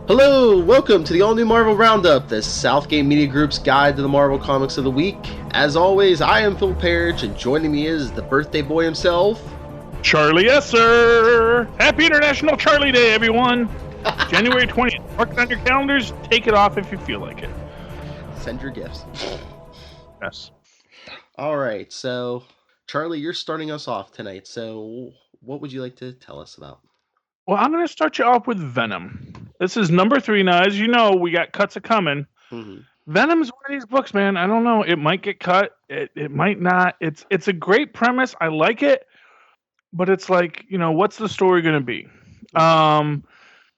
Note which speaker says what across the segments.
Speaker 1: Hello, welcome to the all-new Marvel Roundup, the Southgate Media Group's guide to the Marvel Comics of the week. As always, I am Phil Parrish, and joining me is the birthday boy himself,
Speaker 2: Charlie, yes sir! Happy International Charlie Day, everyone! January 20th. Mark it on your calendars. Take it off if you feel like it.
Speaker 1: Send your gifts.
Speaker 2: Yes.
Speaker 1: Alright, so Charlie, you're starting us off tonight, so what would you like to tell us about?
Speaker 2: Well, I'm going to start you off with Venom. This is number 3 now. As you know, we got cuts a coming.
Speaker 1: Mm-hmm.
Speaker 2: Venom's one of these books, man. I don't know. It might get cut. It might not. It's a great premise. I like it. But it's like, what's the story going to be?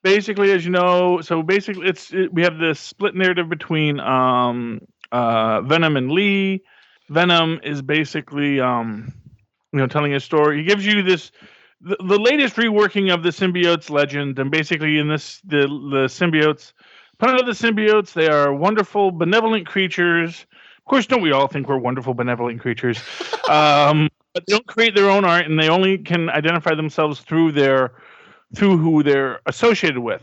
Speaker 2: Basically, as you know, we have this split narrative between Venom and Lee. Venom is basically, telling a story. He gives you the latest reworking of the symbiotes legend, and basically in this, the symbiotes, put out the symbiotes, they are wonderful, benevolent creatures. Of course, don't we all think we're wonderful, benevolent creatures? But they don't create their own art, and they only can identify themselves through who they're associated with.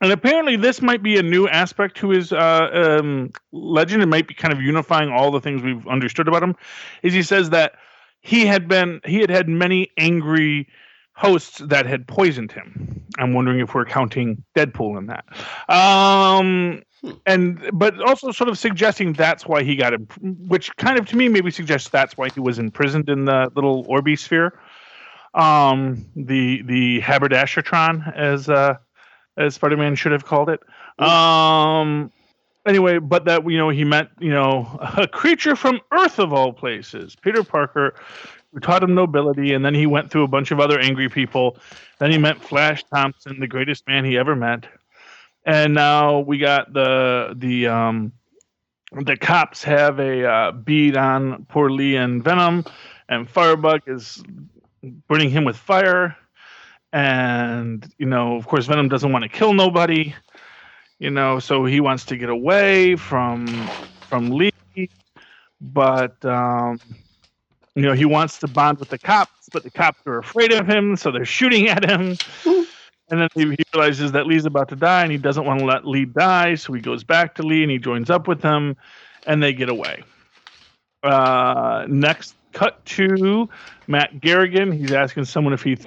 Speaker 2: And apparently, this might be a new aspect to his legend. It might be kind of unifying all the things we've understood about him. Is he says that he had had many angry hosts that had poisoned him. I'm wondering if we're counting Deadpool in that. But also sort of suggesting that's why he got him, which kind of to me maybe suggests that's why he was imprisoned in the little Orby sphere. The haberdashertron, as Spider-Man should have called it. Anyway, but that he met a creature from Earth of all places, Peter Parker, who taught him nobility, and then he went through a bunch of other angry people. Then he met Flash Thompson, the greatest man he ever met, and now we got the cops have a bead on poor Lee and Venom, and Firebug is burning him with fire, and of course Venom doesn't want to kill nobody, so he wants to get away from Lee, but he wants to bond with the cops, but the cops are afraid of him, so they're shooting at him. And then he realizes that Lee's about to die, and he doesn't want to let Lee die, so he goes back to Lee and he joins up with them, and they get away. Next, cut to Matt Garrigan. He's asking someone if he's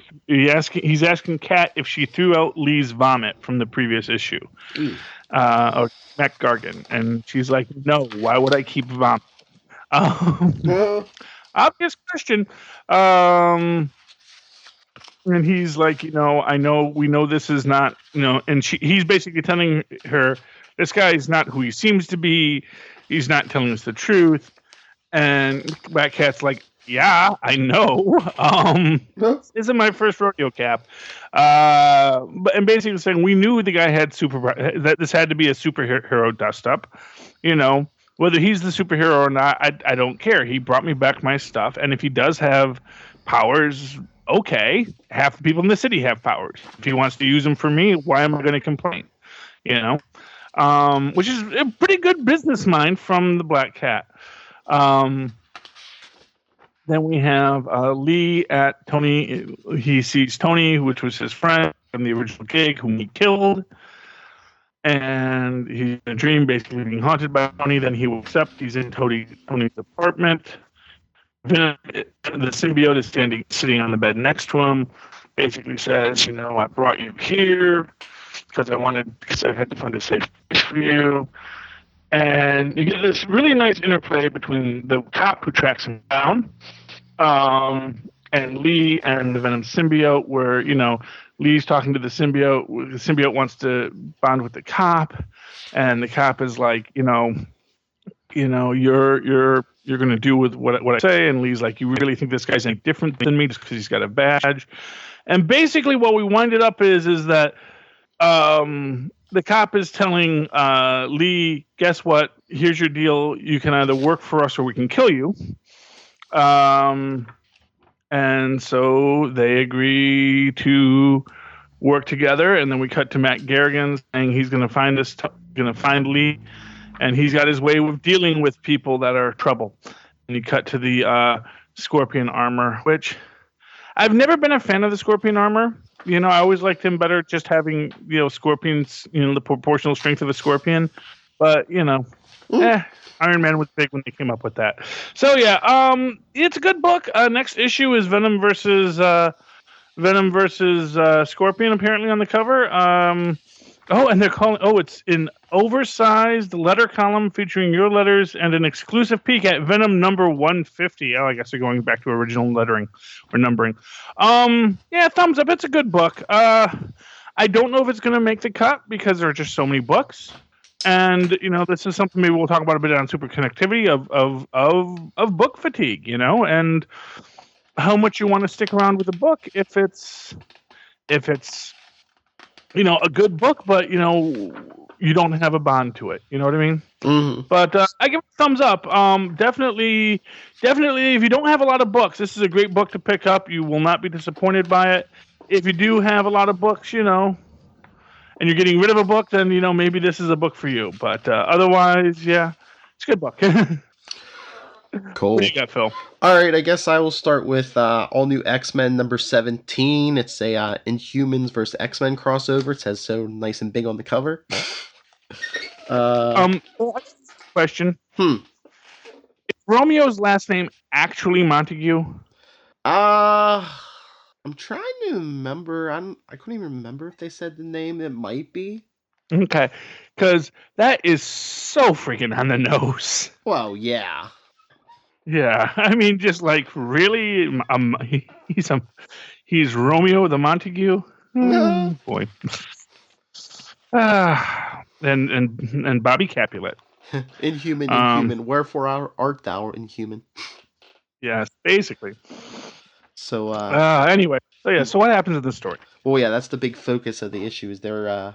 Speaker 2: asking Kat if she threw out Lee's vomit from the previous issue. Or Matt Gargan, and she's like, "No, why would I keep vomit?" Obvious question. And he's like, I know, we know this is not, and he's basically telling her, this guy is not who he seems to be. He's not telling us the truth. And Black Cat's like, yeah, I know. This isn't my first rodeo, Cap. And basically saying we knew the guy had that this had to be a superhero dust up, Whether he's the superhero or not, I don't care. He brought me back my stuff, and if he does have powers, okay. Half the people in the city have powers. If he wants to use them for me, why am I going to complain? Which is a pretty good business mind from the Black Cat. Then we have Lee at Tony. He sees Tony, which was his friend from the original gig, whom he killed. And he's in a dream, basically being haunted by Tony. Then he wakes up. He's in Tony's apartment. Then the symbiote is sitting on the bed next to him. Basically says, I brought you here because I had to find a safe place for you. And you get this really nice interplay between the cop who tracks him down, and Lee and the Venom symbiote, where Lee's talking to the symbiote. The symbiote wants to bond with the cop, and the cop is like, you're going to do with what I say. And Lee's like, you really think this guy's any different than me just because he's got a badge? And basically, what we wind it up is that the cop is telling Lee, guess what? Here's your deal. You can either work for us or we can kill you. And so they agree to work together. And then we cut to Matt Garrigan saying he's going to find Lee, and he's got his way of dealing with people that are trouble. And you cut to the Scorpion armor, which I've never been a fan of the Scorpion armor. I always liked him better just having, Scorpion's, the proportional strength of a Scorpion. But, Iron Man was big when they came up with that. So yeah, it's a good book. Next issue is Venom versus Scorpion, apparently on the cover. And they're calling. Oh, it's an oversized letter column featuring your letters and an exclusive peek at Venom number 150. Oh, I guess they're going back to original lettering or numbering. Yeah, thumbs up. It's a good book. I don't know if it's going to make the cut because there are just so many books. And this is something maybe we'll talk about a bit on super connectivity of book fatigue. And how much you want to stick around with a book if it's a good book, but you don't have a bond to it. You know what I mean?
Speaker 1: Mm-hmm.
Speaker 2: But I give it a thumbs up. Definitely, if you don't have a lot of books, this is a great book to pick up. You will not be disappointed by it. If you do have a lot of books, and you're getting rid of a book, then maybe this is a book for you. But otherwise, yeah, it's a good book.
Speaker 1: Cool.
Speaker 2: What do you got, Phil?
Speaker 1: All right, I guess I will start with all new X-Men number 17. It's a Inhumans versus X-Men crossover. It says so nice and big on the cover.
Speaker 2: Question.
Speaker 1: Is
Speaker 2: Romeo's last name actually Montague?
Speaker 1: I'm trying to remember. I couldn't even remember if they said the name. It might be.
Speaker 2: Okay, because that is so freaking on the nose.
Speaker 1: Well, yeah.
Speaker 2: Yeah, I mean, just like really, he's Romeo the Montague. Boy, and Bobby Capulet.
Speaker 1: Inhuman. Wherefore art thou inhuman?
Speaker 2: Yes, basically.
Speaker 1: So.
Speaker 2: Anyway, so what happens in this story?
Speaker 1: Well, yeah, that's the big focus of the issue is their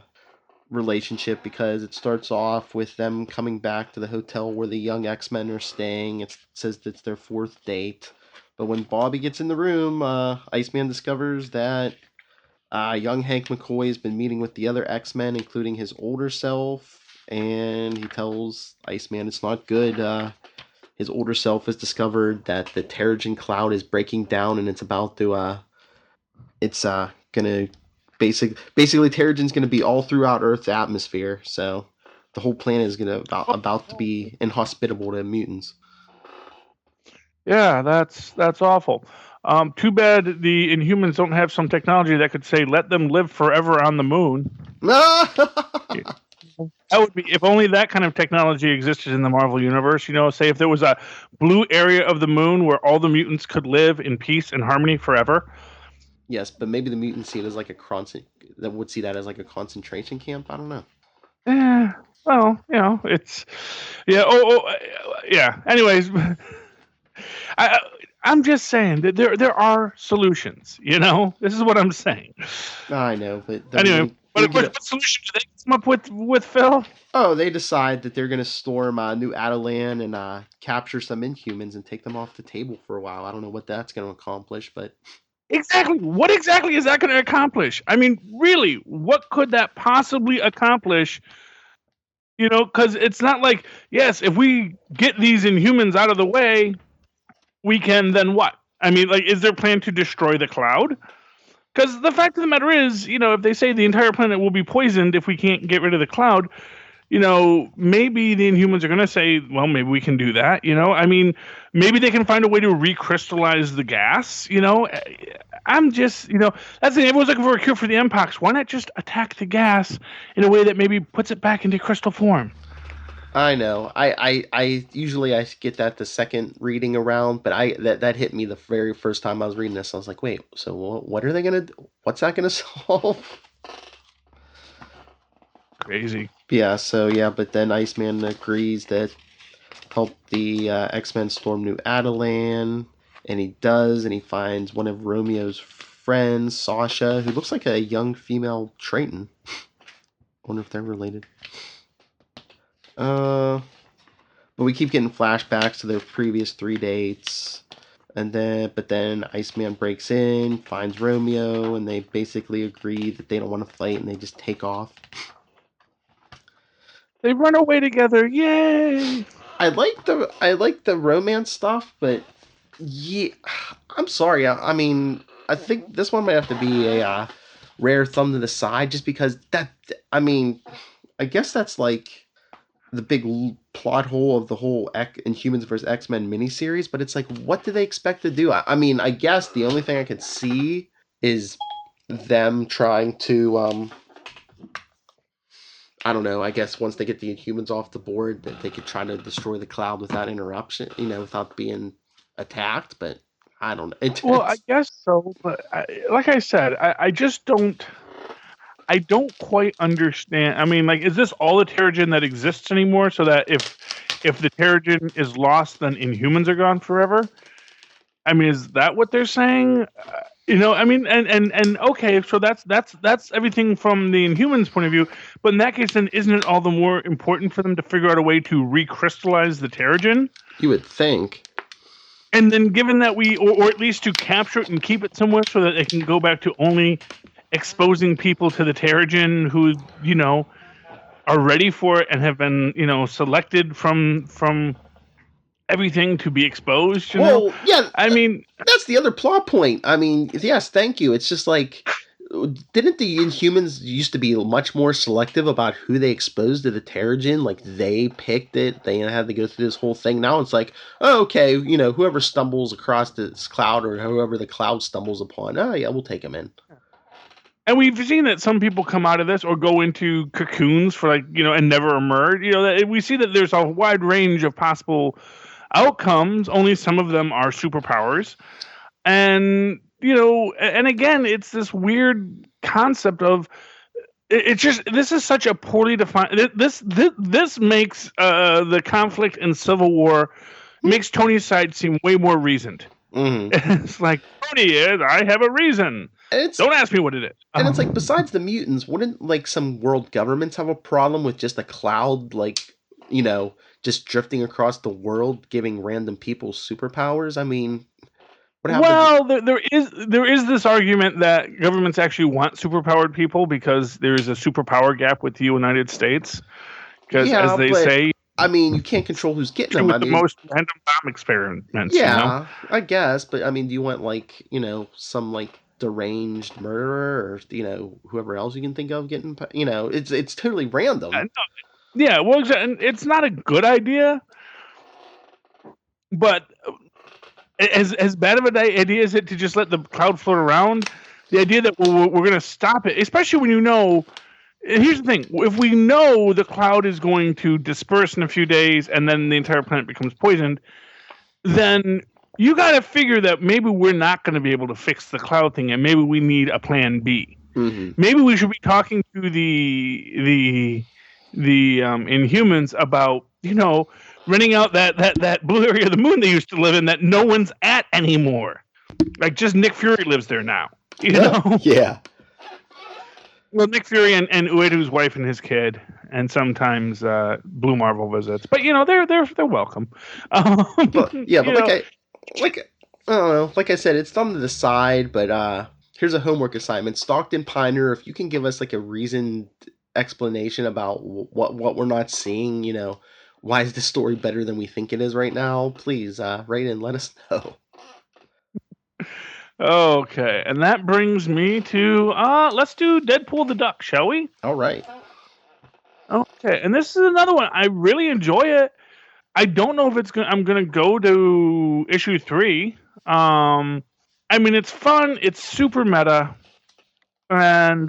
Speaker 1: relationship, because it starts off with them coming back to the hotel where the young X-Men are staying. It says it's their 4th date. But when Bobby gets in the room, Iceman discovers that young Hank McCoy has been meeting with the other X-Men, including his older self, and he tells Iceman it's not good. His older self has discovered that the Terrigen cloud is breaking down, and it's about to gonna basically Terrigen's gonna be all throughout Earth's atmosphere. So the whole planet is about to be inhospitable to mutants.
Speaker 2: Yeah, that's awful. Too bad the Inhumans don't have some technology that could say let them live forever on the moon. That would be, if only that kind of technology existed in the Marvel universe. Say if there was a blue area of the moon where all the mutants could live in peace and harmony forever.
Speaker 1: Yes, but maybe the mutants see it as like would see that as like a concentration camp. I don't know.
Speaker 2: Well, it's yeah. Anyways, I'm just saying that there are solutions. This is what I'm saying.
Speaker 1: I know, but
Speaker 2: anyway. What solution do they come up with Phil?
Speaker 1: Oh, they decide that they're going to storm New Adelan and capture some Inhumans and take them off the table for a while. I don't know what that's going to accomplish, but...
Speaker 2: Exactly. What exactly is that going to accomplish? I mean, really, what could that possibly accomplish? Because it's not like, yes, if we get these Inhumans out of the way, we can then what? I mean, like, is their plan to destroy the cloud? Because the fact of the matter is, if they say the entire planet will be poisoned if we can't get rid of the cloud, maybe the Inhumans are going to say, well, maybe we can do that. I mean, maybe they can find a way to recrystallize the gas. I'm just, that's the thing. Everyone's looking for a cure for the Mpox. Why not just attack the gas in a way that maybe puts it back into crystal form?
Speaker 1: I know. I usually I get that the second reading around, but that hit me the very first time I was reading this. I was like, wait, so what are they gonna do? What's that gonna solve?
Speaker 2: Crazy.
Speaker 1: Yeah. So yeah, but then Iceman agrees that help the X-Men storm New Adelan, and he does, and he finds one of Romeo's friends, Sasha, who looks like a young female Triton. Wonder if they're related. But we keep getting flashbacks to their previous 3 dates, but then Iceman breaks in, finds Romeo, and they basically agree that they don't want to fight, and they just take off.
Speaker 2: They run away together, yay!
Speaker 1: I like the romance stuff, but yeah, I'm sorry. I mean, I think this one might have to be a rare thumb to the side, just because that. I mean, I guess that's like the big plot hole of the whole Inhumans vs. X-Men miniseries, but it's like, what do they expect to do? I mean, I guess the only thing I could see is them trying to, I don't know, I guess once they get the Inhumans off the board, that they could try to destroy the Cloud without interruption, without being attacked, but I don't know.
Speaker 2: Well, I guess so, but like I said, I just don't. I don't quite understand. I mean, like, is this all the Terrigen that exists anymore? So that if the Terrigen is lost, then Inhumans are gone forever? I mean, is that what they're saying? I mean, and okay, so that's everything from the Inhumans' point of view. But in that case, then isn't it all the more important for them to figure out a way to recrystallize the Terrigen?
Speaker 1: You would think.
Speaker 2: And then, given that or at least to capture it and keep it somewhere so that it can go back to only exposing people to the Terrigen who, are ready for it and have been, selected from everything to be exposed.
Speaker 1: Yeah.
Speaker 2: I mean,
Speaker 1: that's the other plot point. I mean, yes, thank you. It's just like, didn't the Inhumans used to be much more selective about who they exposed to the Terrigen? Like, they picked it. They had to go through this whole thing. Now it's like, oh, okay, whoever stumbles across this Cloud or whoever the Cloud stumbles upon, oh, yeah, we'll take them in.
Speaker 2: And we've seen that some people come out of this or go into cocoons for and never emerge. We see that there's a wide range of possible outcomes. Only some of them are superpowers. And, and again, it's this weird concept of this is such a poorly defined. This makes the conflict in Civil War makes Tony's side seem way more reasoned. Mm-hmm. It's like, Tony, I have a reason. Don't ask me what it is.
Speaker 1: And it's like, besides the mutants, wouldn't like some world governments have a problem with just a Cloud, just drifting across the world, giving random people superpowers? I mean, what happens?
Speaker 2: Well, there is this argument that governments actually want superpowered people because there is a superpower gap with the United States. Because as they say,
Speaker 1: I mean, you can't control who's getting them.
Speaker 2: With the most random bomb experiments.
Speaker 1: Yeah, I guess. But I mean, do you want some deranged murderer or whoever else you can think of getting? It's totally random.
Speaker 2: Yeah, well, it's not a good idea. But as bad of an idea as it to just let the Cloud float around, the idea that we're going to stop it, especially when here's the thing. If we know the Cloud is going to disperse in a few days and then the entire planet becomes poisoned, then you got to figure that maybe we're not going to be able to fix the Cloud thing and maybe we need a plan B. Mm-hmm. Maybe we should be talking to the Inhumans about, renting out that blue area of the moon they used to live in that no one's at anymore. Like, just Nick Fury lives there now.
Speaker 1: Yeah.
Speaker 2: Well, Nick Fury and Uedu's wife and his kid, and sometimes Blue Marvel visits. But they're welcome.
Speaker 1: But I don't know. Like I said, it's thumb to the side. But here's a homework assignment: Stockton Piner. If you can give us a reasoned explanation about what we're not seeing, why is this story better than we think it is right now? Please write in, let us know.
Speaker 2: Okay, and that brings me to let's do Deadpool the Duck, shall we?
Speaker 1: All right.
Speaker 2: Okay, and this is another one. I really enjoy it. I don't know if I'm gonna go to issue 3. I mean, it's fun. It's super meta, and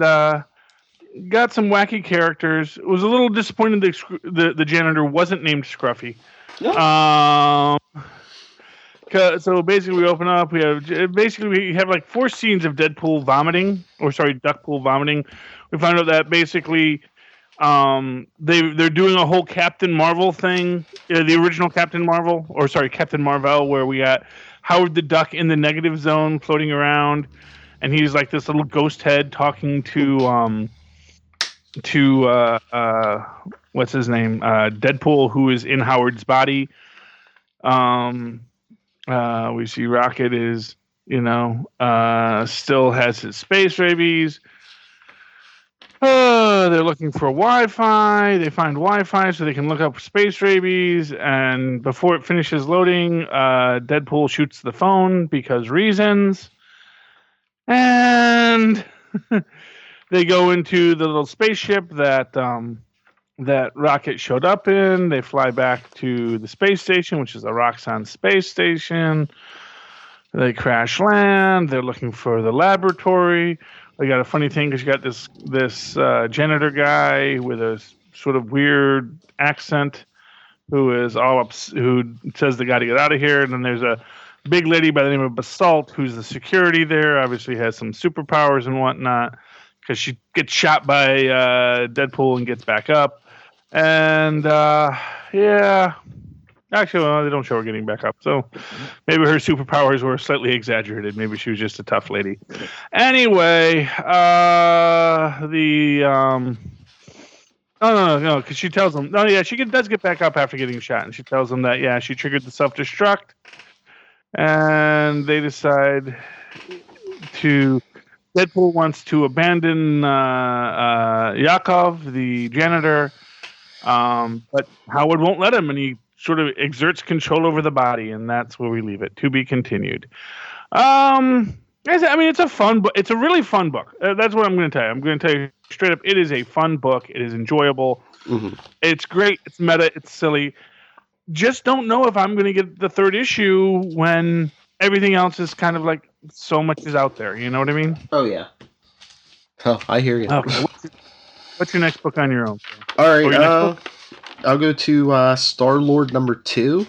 Speaker 2: got some wacky characters. It was a little disappointed the janitor wasn't named Scruffy. No. So basically, we open up. We have like 4 scenes of Deadpool vomiting, Duckpool vomiting. We find out that basically, they're doing a whole Captain Marvel thing, the original Captain Marvel, Captain Marvel, where we got Howard the Duck in the negative zone floating around, and he's like this little ghost head talking to what's his name, Deadpool, who is in Howard's body. We see Rocket is, still has his space rabies. They're looking for Wi-Fi. They find Wi-Fi so they can look up space rabies. And before it finishes loading, Deadpool shoots the phone because reasons. And They go into the little spaceship that Rocket showed up in. They fly back to the space station, which is the Roxxon space station. They crash land. They're looking for the laboratory. They got a funny thing because you got this janitor guy with a sort of weird accent who is who says they got to get out of here. And then there's a big lady by the name of Basalt who's the security there. Obviously has some superpowers and whatnot because she gets shot by Deadpool and gets back up. And yeah. Actually, well, they don't show her getting back up, so maybe her superpowers were slightly exaggerated. Maybe she was just a tough lady. Anyway, no, because she tells them, does get back up after getting shot, and she tells them that she triggered the self-destruct, and they decide to. Deadpool wants to abandon Yakov, the janitor, but Howard won't let him, and he sort of exerts control over the body, and that's where we leave it. To be continued. It's a fun book. It's a really fun book. That's what I'm going to tell you. I'm going to tell you straight up. It is a fun book. It is enjoyable. Mm-hmm. It's great. It's meta. It's silly. Just don't know if I'm going to get the third issue when everything else is kind of like so much is out there. You know what I mean?
Speaker 1: Oh, yeah. Oh, I hear you.
Speaker 2: Okay. What's your next book on your own?
Speaker 1: All right. I'll go to Star-Lord number 2.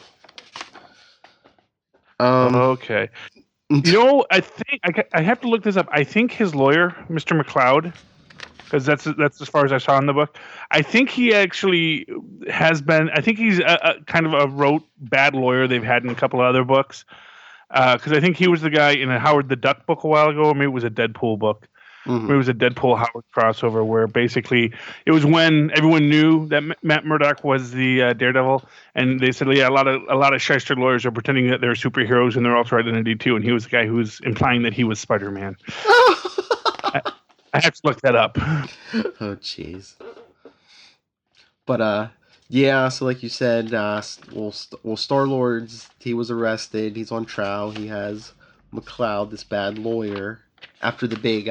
Speaker 2: Okay. I think I have to look this up. I think his lawyer, Mr. McCloud, because that's as far as I saw in the book. I think he actually has been. I think he's a kind of a rote bad lawyer they've had in a couple of other books. Because I think he was the guy in a Howard the Duck book a while ago, or maybe it was a Deadpool book. Mm-hmm. It was a Deadpool Howard crossover where basically it was when everyone knew that Matt Murdock was the Daredevil, and they said, a lot of shyster lawyers are pretending that they're superheroes in their alter identity too, and he was the guy who was implying that he was Spider-Man. I have to look that up.
Speaker 1: Oh, jeez. But so like you said, Star-Lord's, he was arrested. He's on trial. He has McCloud, this bad lawyer, after the big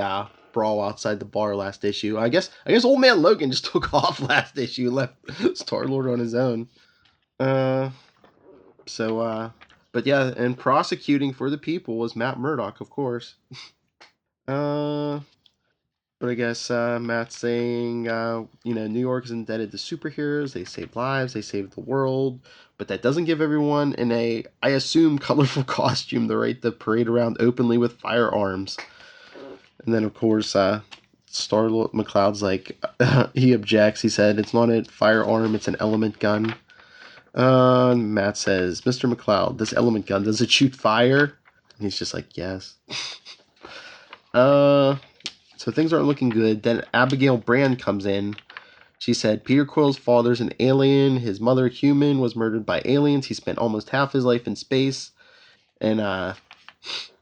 Speaker 1: brawl outside the bar last issue. I guess Old Man Logan just took off last issue and left Star-Lord on his own. But yeah, and prosecuting for the people was Matt Murdock, of course. But I guess Matt's saying, New York is indebted to superheroes. They save lives, they save the world, but that doesn't give everyone in I assume, colorful costume the right to parade around openly with firearms. And then, of course, Star-Lord McCloud's like, he objects. He said, it's not a firearm, it's an element gun. Matt says, Mr. McCloud, this element gun, does it shoot fire? And he's just like, yes. So things aren't looking good. Then Abigail Brand comes in. She said, Peter Quill's father's an alien. His mother, human, was murdered by aliens. He spent almost half his life in space. And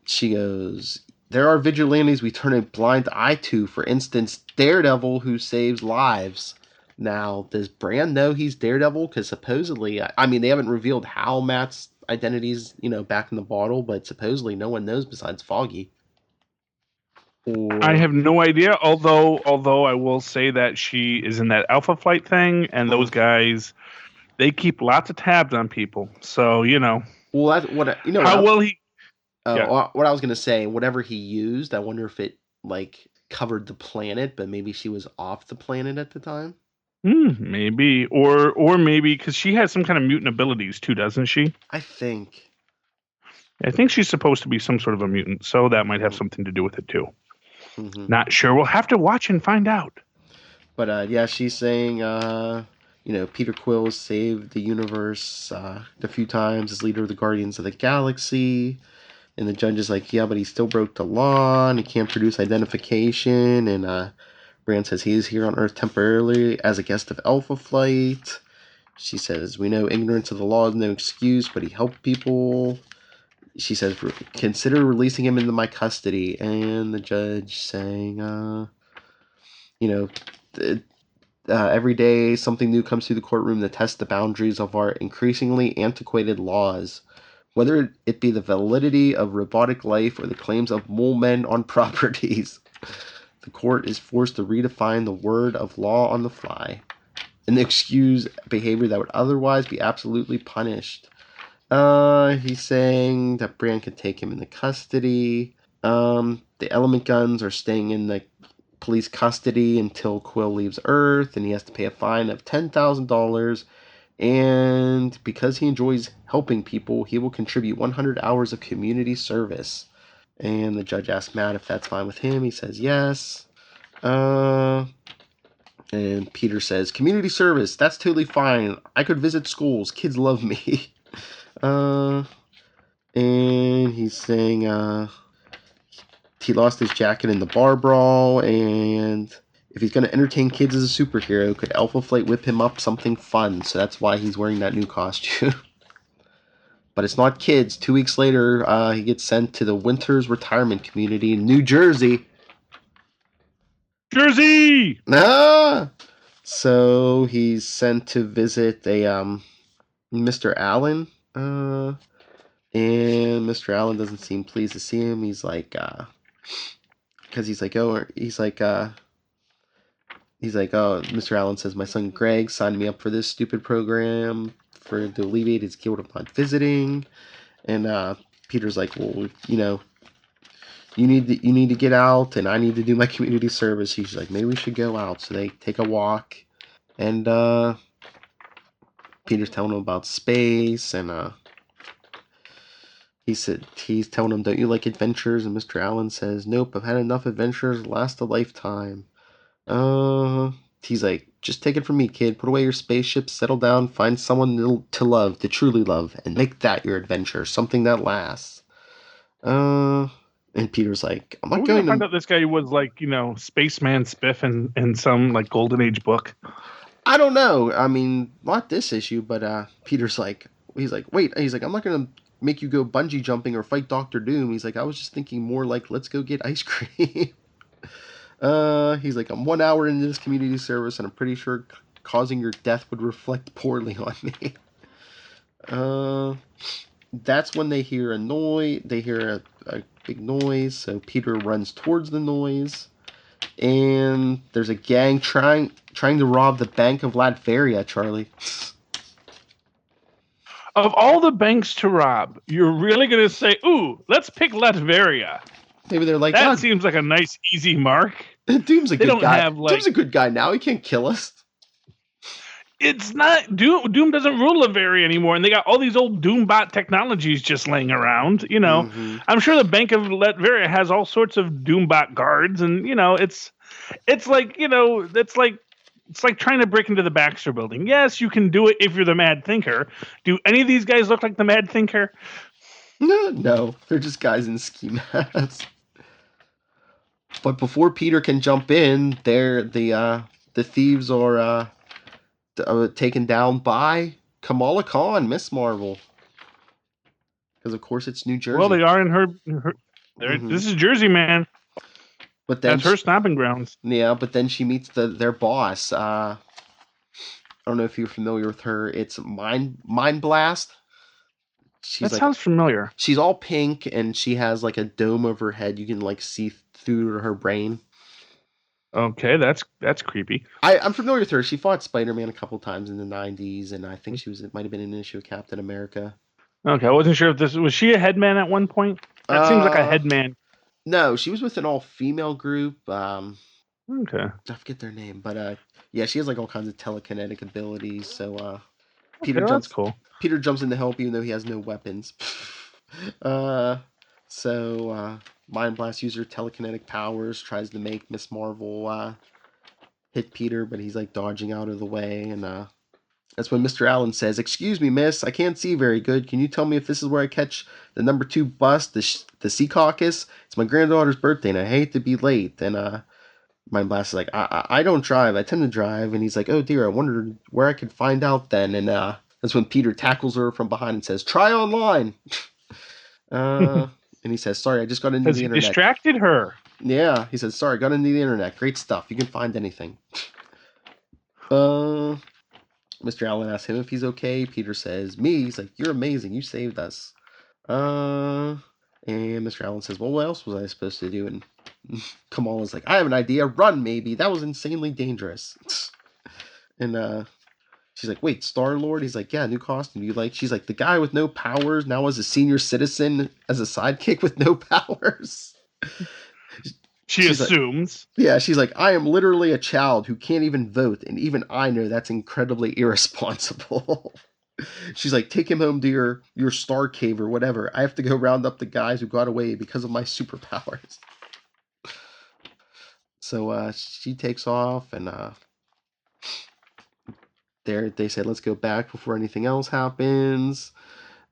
Speaker 1: she goes, there are vigilantes we turn a blind eye to. For instance, Daredevil, who saves lives. Now, does Brand know he's Daredevil? Because supposedly, they haven't revealed how Matt's identity's, back in the bottle, but supposedly no one knows besides Foggy.
Speaker 2: I have no idea, although I will say that she is in that Alpha Flight thing, and those guys, they keep lots of tabs on people. So,
Speaker 1: Well, that's what
Speaker 2: how will he?
Speaker 1: What I was gonna say, whatever he used, I wonder if it covered the planet, but maybe she was off the planet at the time.
Speaker 2: Maybe, or maybe because she has some kind of mutant abilities too, doesn't she?
Speaker 1: I think
Speaker 2: she's supposed to be some sort of a mutant, so that might have something to do with it too.
Speaker 1: Mm-hmm.
Speaker 2: Not sure. We'll have to watch and find out.
Speaker 1: But she's saying, Peter Quill has saved the universe a few times as leader of the Guardians of the Galaxy. And the judge is like, yeah, but he still broke the law and he can't produce identification. And Brand says he is here on Earth temporarily as a guest of Alpha Flight. She says, we know ignorance of the law is no excuse, but he helped people. She says, consider releasing him into my custody. And the judge saying, every day something new comes through the courtroom to test the boundaries of our increasingly antiquated laws. Whether it be the validity of robotic life or the claims of mole men on properties. The court is forced to redefine the word of law on the fly and excuse behavior that would otherwise be absolutely punished. He's saying that Bran could take him into custody. The element guns are staying in the police custody until Quill leaves Earth, and he has to pay a fine of $10,000. And because he enjoys helping people, he will contribute 100 hours of community service. And the judge asks Matt if that's fine with him. He says yes. And Peter says, community service, that's totally fine. I could visit schools. Kids love me. And he's saying he lost his jacket in the bar brawl, and if he's going to entertain kids as a superhero, could Alpha Flight whip him up something fun? So that's why he's wearing that new costume. But it's not kids. 2 weeks later, he gets sent to the Winters Retirement Community in New Jersey.
Speaker 2: Jersey!
Speaker 1: Ah! So he's sent to visit a Mr. Allen. And Mr. Allen doesn't seem pleased to see him. He's like, because he's like, oh, Mr. Allen says, my son Greg signed me up for this stupid program to alleviate his guilt of not visiting. And Peter's like, well, you need to get out, and I need to do my community service. He's like, maybe we should go out. So they take a walk, and Peter's telling him about space, and he's telling him, don't you like adventures? And Mr. Allen says, nope, I've had enough adventures to last a lifetime. He's like, just take it from me, kid. Put away your spaceship, settle down, find someone to love, to truly love, and make that your adventure, something that lasts. And Peter's like, I'm not going to
Speaker 2: find out this guy was like, Spaceman Spiff in some like Golden Age book.
Speaker 1: I don't know. I mean, not this issue, but Peter's like, he's like, I'm not going to make you go bungee jumping or fight Doctor Doom. He's like, I was just thinking more like, let's go get ice cream. He's like, I'm 1 hour into this community service, and I'm pretty sure causing your death would reflect poorly on me. That's when they hear a noise. They hear a big noise, so Peter runs towards the noise, and there's a gang trying to rob the Bank of Latveria, Charlie.
Speaker 2: Of all the banks to rob, you're really going to say, ooh, let's pick Latveria.
Speaker 1: Maybe they're like,
Speaker 2: that seems like a nice, easy mark.
Speaker 1: Doom's a good guy. Doom's a good guy now. He can't kill us.
Speaker 2: It's not Doom doesn't rule Latveria anymore, and they got all these old Doombot technologies just laying around.
Speaker 1: Mm-hmm.
Speaker 2: I'm sure the Bank of Latveria has all sorts of Doombot guards, and it's like trying to break into the Baxter Building. Yes, you can do it if you're the Mad Thinker. Do any of these guys look like the Mad Thinker?
Speaker 1: No, they're just guys in ski masks. But before Peter can jump in, the thieves are taken down by Kamala Khan, Miss Marvel. Because of course it's New Jersey.
Speaker 2: Well, they are in her mm-hmm. This is Jersey, man.
Speaker 1: But then
Speaker 2: that's her stomping grounds.
Speaker 1: Yeah, but then she meets their boss. I don't know if you're familiar with her. It's Mind Blast.
Speaker 2: That sounds familiar.
Speaker 1: She's all pink, and she has like a dome over her head. You can like see through her brain.
Speaker 2: Okay, that's creepy.
Speaker 1: I'm familiar with her. She fought Spider-Man a couple times in the 90s, and I think it might have been an issue of Captain America. Okay,
Speaker 2: I wasn't sure if was she a headman at one point? That seems like a headman.
Speaker 1: No, she was with an all-female group.
Speaker 2: Okay.
Speaker 1: I forget their name, but yeah, she has like all kinds of telekinetic abilities. So
Speaker 2: that's cool.
Speaker 1: Peter jumps in to help, even though he has no weapons. So Mind Blast uses her telekinetic powers, tries to make Miss Marvel hit Peter, but he's like dodging out of the way, and that's when Mr. Allen says, "Excuse me, miss, I can't see very good. Can you tell me if this is where I catch the number 2 bus, the Sea Caucus? It's my granddaughter's birthday, and I hate to be late." And Mind Blast is like, I don't drive. I tend to drive. And he's like, oh dear, I wondered where I could find out then. And that's when Peter tackles her from behind and says, try online. And he says, sorry, I just got into the internet.
Speaker 2: Distracted her.
Speaker 1: Yeah, he says, sorry, got into the internet. Great stuff. You can find anything. Mr. Allen asks him if he's okay. Peter says, me? He's like, you're amazing. You saved us. And Mr. Allen says, well, what else was I supposed to do? And Kamala's like, I have an idea. Run, maybe. That was insanely dangerous. And she's like, wait, Star-Lord? He's like, yeah, new costume. You like? She's like, the guy with no powers now as a senior citizen as a sidekick with no powers.
Speaker 2: She's assumes.
Speaker 1: Like, yeah, she's like, I am literally a child who can't even vote, and even I know that's incredibly irresponsible. She's like, take him home to your star cave or whatever. I have to go round up the guys who got away because of my superpowers. So she takes off, and they said, let's go back before anything else happens.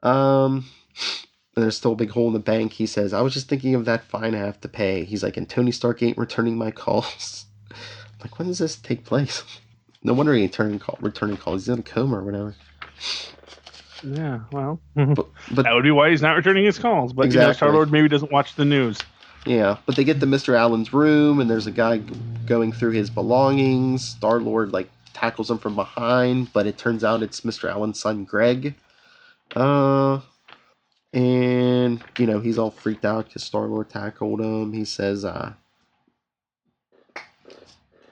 Speaker 1: There's still a big hole in the bank. He says, I was just thinking of that fine I have to pay. He's like, and Tony Stark ain't returning my calls. Like, when does this take place? No wonder he ain't returning calls. He's in a coma or whatever.
Speaker 2: Yeah, well,
Speaker 1: but
Speaker 2: that would be why he's not returning his calls. But
Speaker 1: exactly.
Speaker 2: Star-Lord maybe doesn't watch the news.
Speaker 1: Yeah, but they get to Mr. Allen's room, and there's a guy going through his belongings. Star-Lord, like, tackles him from behind, but it turns out it's Mr. Allen's son, Greg. And, he's all freaked out because Star-Lord tackled him. He says,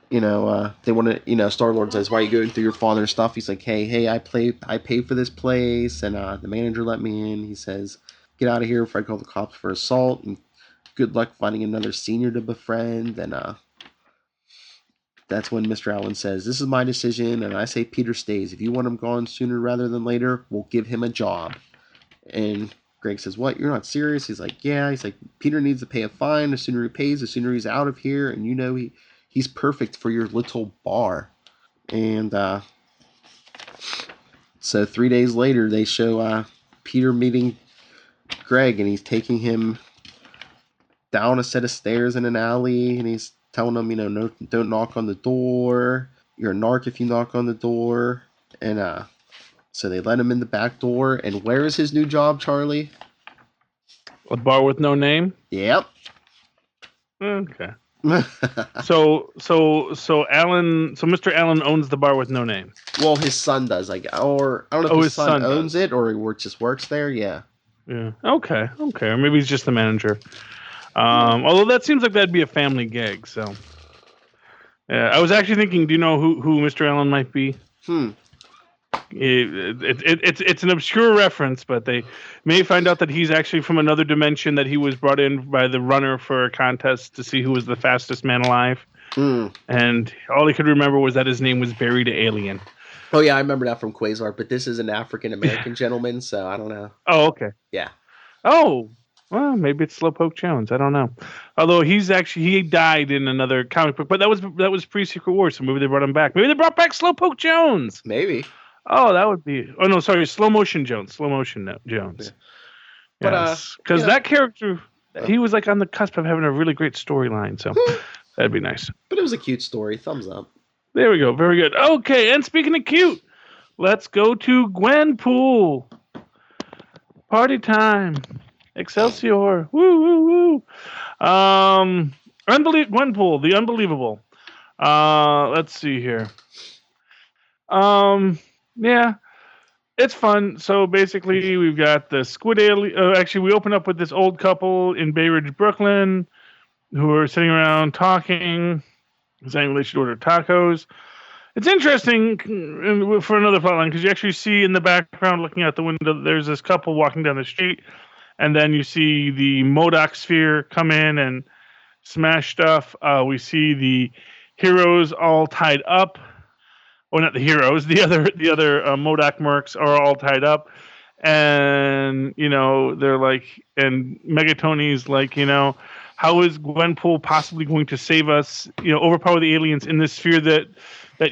Speaker 1: they want to, Star-Lord says, why are you going through your father's stuff? He's like, hey, I paid for this place, and the manager let me in. He says, get out of here before I call the cops for assault, and good luck finding another senior to befriend. And that's when Mr. Allen says, this is my decision, and I say Peter stays. If you want him gone sooner rather than later, we'll give him a job. And Greg says, what? You're not serious? He's like, yeah. He's like, Peter needs to pay a fine. The sooner he pays, the sooner he's out of here. And he's perfect for your little bar. And so 3 days later, they show Peter meeting Greg, and he's taking him down a set of stairs in an alley, and he's telling him, no, don't knock on the door. You're a narc if you knock on the door. And so they let him in the back door. And where is his new job, Charlie?
Speaker 2: A bar with no name?
Speaker 1: Yep.
Speaker 2: Okay. So Mr. Allen owns the bar with no name.
Speaker 1: Well, his son does, or I don't know if his son owns it or just works there. Yeah.
Speaker 2: Yeah. Okay. Or maybe he's just the manager. Although that seems like that'd be a family gig. So, yeah, I was actually thinking, do you know who Mr. Allen might be? It's an obscure reference, but they may find out that he's actually from another dimension, that he was brought in by the runner for a contest to see who was the fastest man alive. And all he could remember was that his name was Barry the Alien.
Speaker 1: Oh, yeah, I remember that from Quasar, but this is an African-American gentleman, so I don't know.
Speaker 2: Oh, okay.
Speaker 1: Yeah.
Speaker 2: Oh, well, maybe it's Slowpoke Jones. I don't know. Although he died in another comic book, but that was pre-Secret War, so maybe they brought him back. Maybe they brought back Slowpoke Jones.
Speaker 1: Maybe.
Speaker 2: Oh, that would be. Oh no, sorry, Slow Motion Jones.
Speaker 1: Yeah.
Speaker 2: But because that character, he was like on the cusp of having a really great storyline, so that'd be nice.
Speaker 1: But it was a cute story. Thumbs up.
Speaker 2: There we go. Very good. Okay, and speaking of cute, let's go to Gwenpool. Party time. Excelsior. Woo, woo, woo. Gwenpool, the unbelievable. Let's see here. Yeah, it's fun. So basically, we've got the squid alien. Actually, we open up with this old couple in Bay Ridge, Brooklyn, who are sitting around talking, saying they should order tacos. It's interesting for another plotline because you actually see in the background, looking out the window, there's this couple walking down the street, and then you see the MODOK sphere come in and smash stuff. We see the heroes all tied up. Well, not the heroes. The other MODOK mercs are all tied up, and they're like, and Megatony's like, how is Gwenpool possibly going to save us? Overpower the aliens in this sphere that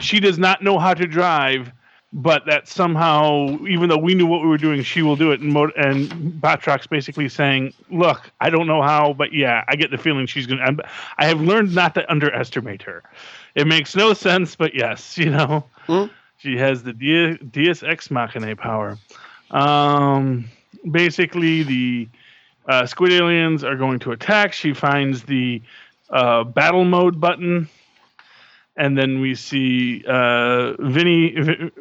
Speaker 2: she does not know how to drive, but that somehow, even though we knew what we were doing, she will do it. And Batrock's basically saying, "Look, I don't know how, but yeah, I get the feeling she's gonna. I have learned not to underestimate her." It makes no sense, but yes, she has the Deus Ex Machina power. Basically, the squid aliens are going to attack. She finds the battle mode button, and then we see Vincent,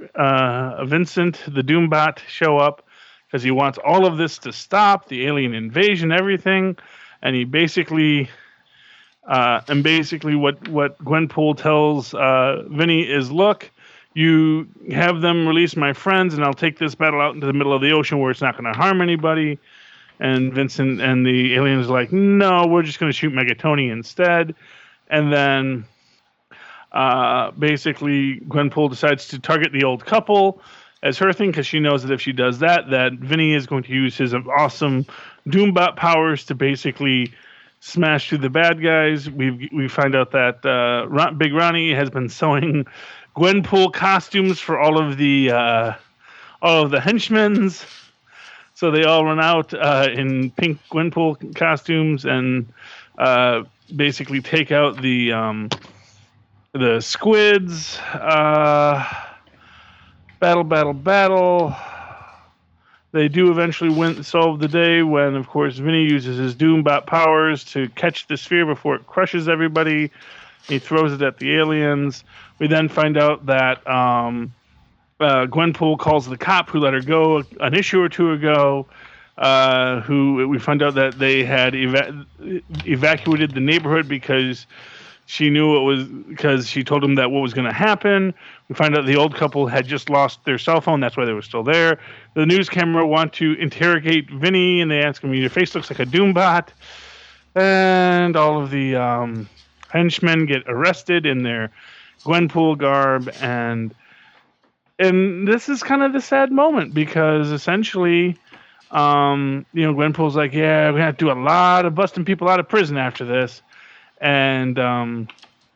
Speaker 2: the Doombot, show up because he wants all of this to stop, the alien invasion, everything, and he basically And basically, what Gwenpool tells Vinny is, look, you have them release my friends, and I'll take this battle out into the middle of the ocean where it's not going to harm anybody. And Vincent and the aliens are like, no, we're just going to shoot Megatoni instead. And then basically Gwenpool decides to target the old couple as her thing, because she knows that if she does that, that Vinny is going to use his awesome Doombot powers to basically smash through the bad guys. We find out that Big Ronnie has been sewing Gwenpool costumes for all of the henchmen. So they all run out in pink Gwenpool costumes and basically take out the squids. Battle. They do eventually solve the day when, of course, Vinny uses his Doombot powers to catch the sphere before it crushes everybody. He throws it at the aliens. We then find out that Gwenpool calls the cop who let her go an issue or two ago, who we find out that they had evacuated the neighborhood because she knew it was because she told him that what was going to happen. We find out the old couple had just lost their cell phone. That's why they were still there. The news camera want to interrogate Vinny, and they ask him, your face looks like a Doombot. And all of the henchmen get arrested in their Gwenpool garb. And this is kind of the sad moment because essentially, Gwenpool's like, yeah, we have to do a lot of busting people out of prison after this. And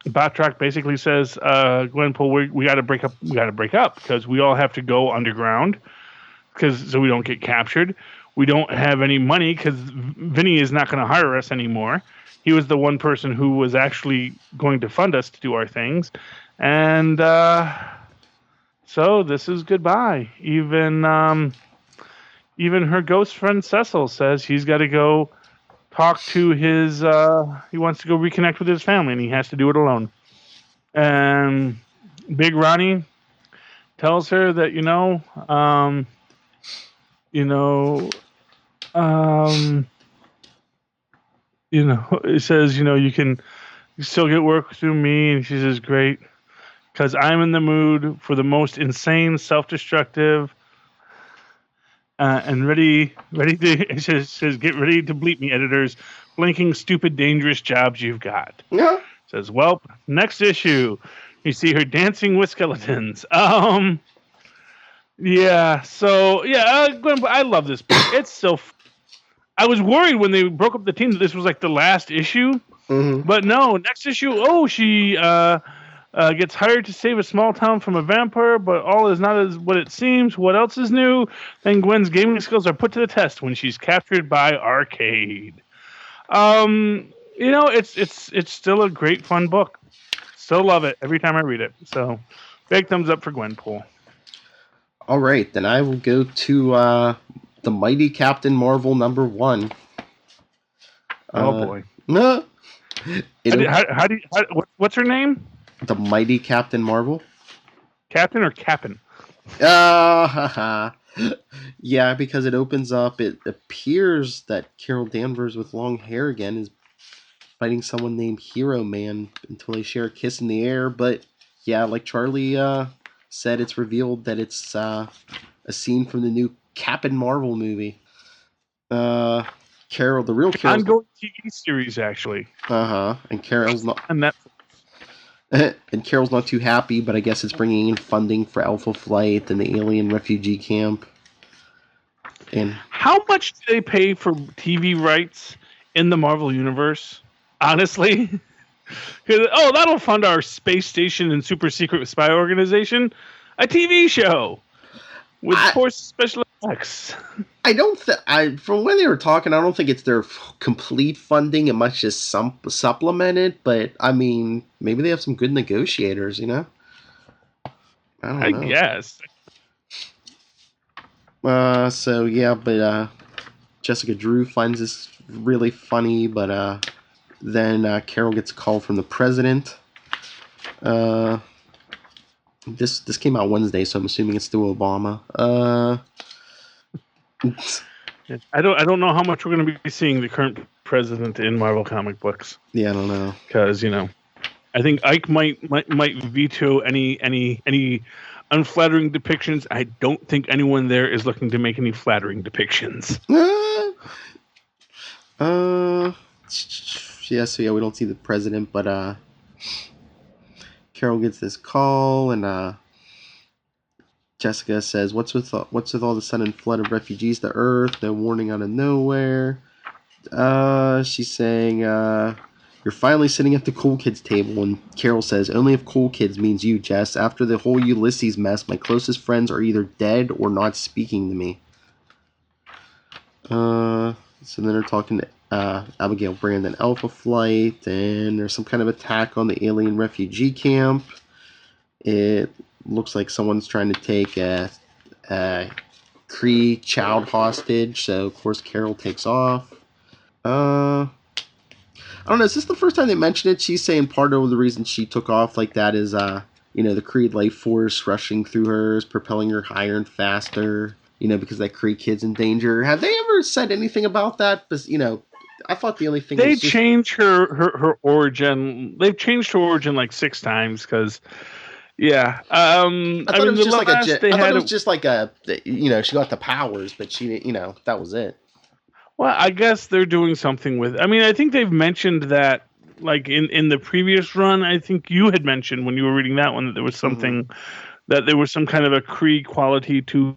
Speaker 2: Batroc basically says, Gwenpool, we got to break up. We got to break up because we all have to go underground so we don't get captured. We don't have any money because Vinny is not going to hire us anymore. He was the one person who was actually going to fund us to do our things. And so this is goodbye. Even her ghost friend Cecil says he's got to go talk to he wants to go reconnect with his family, and he has to do it alone. And Big Ronnie tells her that, it says, you can still get work through me. And she says, great, because I'm in the mood for the most insane, self-destructive, and ready to, it says, get ready to bleep me, editors, blinking, stupid, dangerous jobs you've got.
Speaker 1: Yeah.
Speaker 2: Says, well, next issue, you see her dancing with skeletons. Yeah, so, Gwen, I love this book. It's so, I was worried when they broke up the team that this was like the last issue, but no, next issue, she gets hired to save a small town from a vampire, but all is not as what it seems. What else is new? Then Gwen's gaming skills are put to the test when she's captured by Arcade. It's still a great, fun book. Still love it every time I read it. So, big thumbs up for Gwenpool.
Speaker 1: All right, then I will go to the Mighty Captain Marvel #1.
Speaker 2: Oh boy!
Speaker 1: No.
Speaker 2: What's her name?
Speaker 1: The Mighty Captain Marvel.
Speaker 2: Captain or Cap'n?
Speaker 1: Yeah, because it opens up. It appears that Carol Danvers with long hair again is fighting someone named Hero Man until they share a kiss in the air. But yeah, like Charlie said, it's revealed that it's a scene from the new Captain Marvel movie. Carol, the real Carol,
Speaker 2: ongoing TV series actually.
Speaker 1: And Carol's not.
Speaker 2: And that.
Speaker 1: And Carol's not too happy, but I guess it's bringing in funding for Alpha Flight and the alien refugee camp. And
Speaker 2: how much do they pay for TV rights in the Marvel Universe? Honestly, that'll fund our space station and super secret spy organization, a TV show with force special effects.
Speaker 1: I don't from when they were talking, I don't think it's their complete funding. It might just supplement it, but I mean, maybe they have some good negotiators, I don't know.
Speaker 2: I guess.
Speaker 1: So yeah, but Jessica Drew finds this really funny, but then Carol gets a call from the president. This came out Wednesday, so I'm assuming it's still Obama. I
Speaker 2: don't know how much we're going to be seeing the current president in Marvel comic books.
Speaker 1: Yeah, I don't know.
Speaker 2: Because, I think Ike might veto any unflattering depictions. I don't think anyone there is looking to make any flattering depictions.
Speaker 1: Yeah, so we don't see the president, but Carol gets this call, and Jessica says, what's with all the sudden flood of refugees to Earth? No warning out of nowhere. She's saying, you're finally sitting at the cool kids table, and Carol says, only if cool kids means you, Jess. After the whole Ulysses mess, my closest friends are either dead or not speaking to me. So then they're talking to Abigail Brandon Alpha Flight, and there's some kind of attack on the alien refugee camp. It looks like someone's trying to take a Kree child hostage, so of course Carol takes off. I don't know, is this the first time they mentioned it? She's saying part of the reason she took off like that is, the Kree life force rushing through her is propelling her higher and faster, because that Kree kid's in danger. Have they ever said anything about that? But, I thought the only thing
Speaker 2: they changed her origin. They've changed her origin like 6 times because, yeah. I thought
Speaker 1: it was just like it was just like she got the powers, but she, that was it.
Speaker 2: Well, I guess they're doing something with. I mean, I think they've mentioned that, like in the previous run. I think you had mentioned when you were reading that one that there was something. That there was some kind of a Kree quality to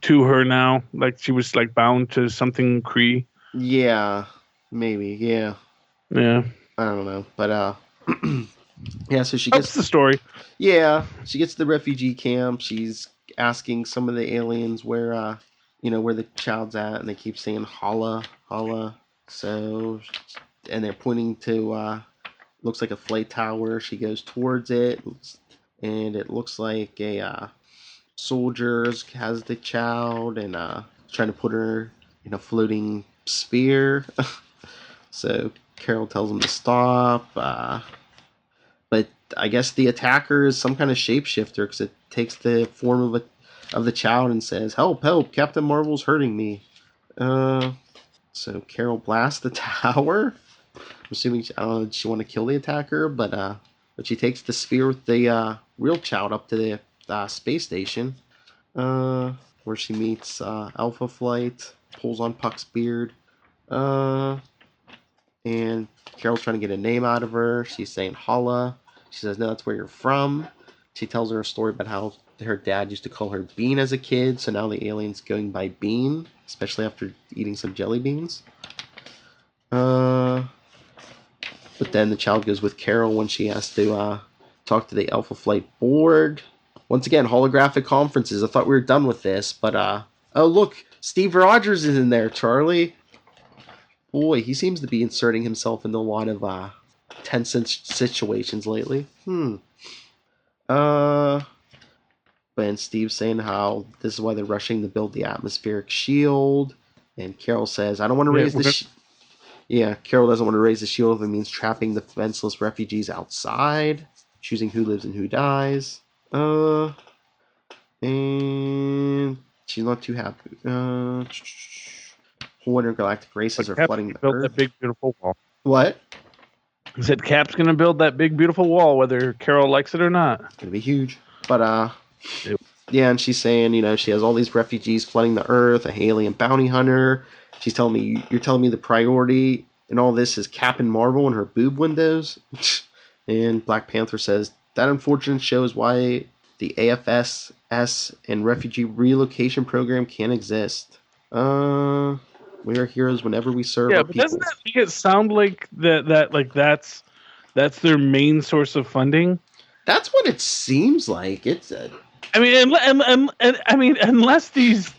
Speaker 2: her now, like she was like bound to something Kree.
Speaker 1: Yeah, maybe. Yeah. I don't know, but yeah. So she gets
Speaker 2: the story.
Speaker 1: Yeah, she gets to the refugee camp. She's asking some of the aliens where where the child's at, and they keep saying holla, holla. So, and they're pointing to looks like a flight tower. She goes towards it. And it looks like a soldier has the child and trying to put her in a floating sphere. So Carol tells him to stop. But I guess the attacker is some kind of shapeshifter because it takes the form of the child and says, "Help! Help! Captain Marvel's hurting me." So Carol blasts the tower. I'm assuming I don't know. Did she want to kill the attacker? But she takes the sphere with the real child up to the space station, where she meets Alpha Flight, pulls on Puck's beard, and Carol's trying to get a name out of her. She's saying holla. She says, no, that's where you're from. She tells her a story about how her dad used to call her Bean as a kid, so now the alien's going by Bean, especially after eating some jelly beans. But then the child goes with Carol when she has to talk to the Alpha Flight board. Once again, holographic conferences. I thought we were done with this, but oh look, Steve Rogers is in there, Charlie. Boy, he seems to be inserting himself into a lot of tense situations lately. But Steve's saying how this is why they're rushing to build the atmospheric shield, and Carol says, I don't want to raise the Carol doesn't want to raise the shield if it means trapping the defenseless refugees outside, choosing who lives and who dies. And she's not too happy. Whole intergalactic races are flooding the Earth.
Speaker 2: That big beautiful wall.
Speaker 1: What?
Speaker 2: He said Cap's gonna build that big beautiful wall, whether Carol likes it or not.
Speaker 1: It's gonna be huge. But yeah, and she's saying, she has all these refugees flooding the Earth, a alien bounty hunter. She's telling me, you're telling me the priority in all this is Captain Marvel and her boob windows? And Black Panther says, that unfortunate shows why the AFSS and refugee relocation program can't exist. We are heroes whenever we serve our people.
Speaker 2: Doesn't that make it sound like that's their main source of funding?
Speaker 1: That's what it seems like. It's
Speaker 2: I mean, unless these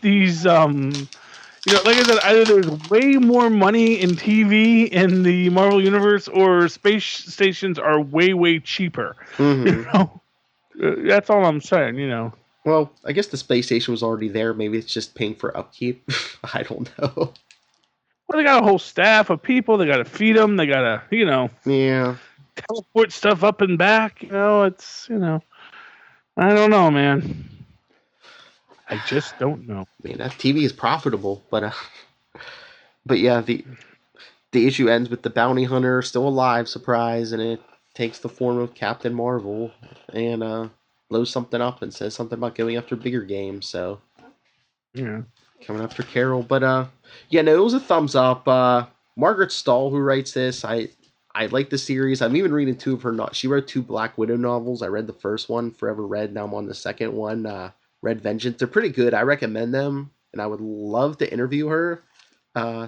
Speaker 2: like I said, either there's way more money in TV in the Marvel Universe, or space stations are way cheaper.
Speaker 1: Mm-hmm.
Speaker 2: That's all I'm saying.
Speaker 1: Well, I guess the space station was already there. Maybe it's just paying for upkeep. I don't know.
Speaker 2: Well, they got a whole staff of people. They got to feed them. They got to, teleport stuff up and back. It's, I don't know, man. I just don't know.
Speaker 1: I mean, that TV is profitable, but yeah, the issue ends with the bounty hunter still alive, surprise, and it takes the form of Captain Marvel and blows something up and says something about going after bigger games. So
Speaker 2: Yeah.
Speaker 1: coming after Carol, but yeah, no, it was a thumbs up. Margaret Stahl, who writes this, I like the series. I'm even reading two of her. She wrote two Black Widow novels. I read the first one, Forever Red. Now I'm on the second one, Red Vengeance. They're pretty good. I recommend them, and I would love to interview her.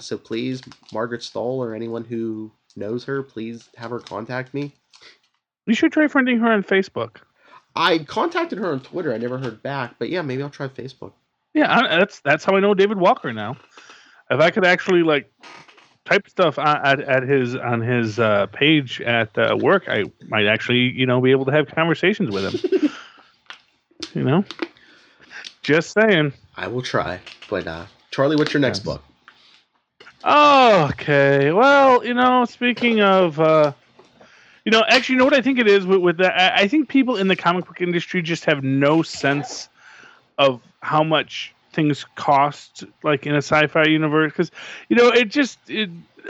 Speaker 1: So please, Margaret Stoll or anyone who knows her, please have her contact me.
Speaker 2: You should try friending her on Facebook.
Speaker 1: I contacted her on Twitter. I never heard back, but yeah, maybe I'll try Facebook.
Speaker 2: Yeah, that's how I know David Walker now. If I could actually like type stuff at his page at work, I might actually be able to have conversations with him. Just saying.
Speaker 1: I will try. But Charlie, what's your next book?
Speaker 2: Oh, okay. Well, speaking of, actually, you know what I think it is with that? I think people in the comic book industry just have no sense of how much things cost, like in a sci-fi universe. Because,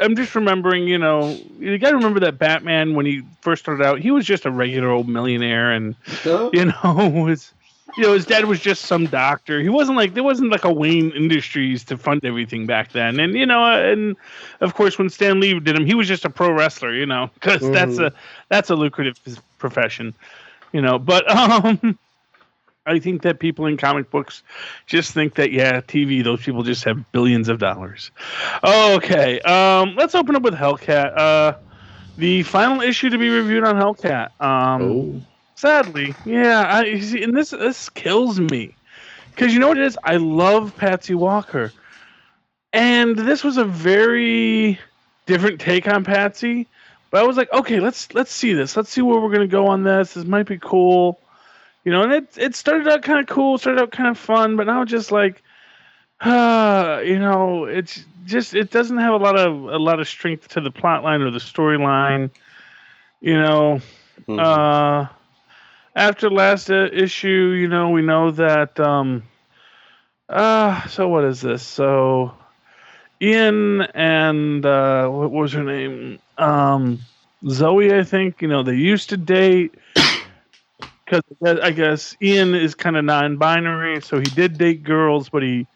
Speaker 2: I'm just remembering, you got to remember that Batman, when he first started out, he was just a regular old millionaire. And, his dad was just some doctor. He wasn't like, there wasn't like a Wayne Industries to fund everything back then. And, and of course, when Stan Lee did him, he was just a pro wrestler, because that's a lucrative profession, but, I think that people in comic books just think that, TV, those people just have billions of dollars. Okay. Let's open up with Hellcat. The final issue to be reviewed on Hellcat. Sadly, and this kills me, because you know what it is? I love Patsy Walker, and this was a very different take on Patsy. But I was like, okay, let's see this. Let's see where we're gonna go on this. This might be cool, And it started out kind of cool, started out kind of fun, but now just like, it's just it doesn't have a lot of strength to the plot line or the storyline, After last issue, we know that. So what is this? So, Ian and what was her name? Zoe, I think. They used to date because I guess Ian is kind of non-binary, so he did date girls, but he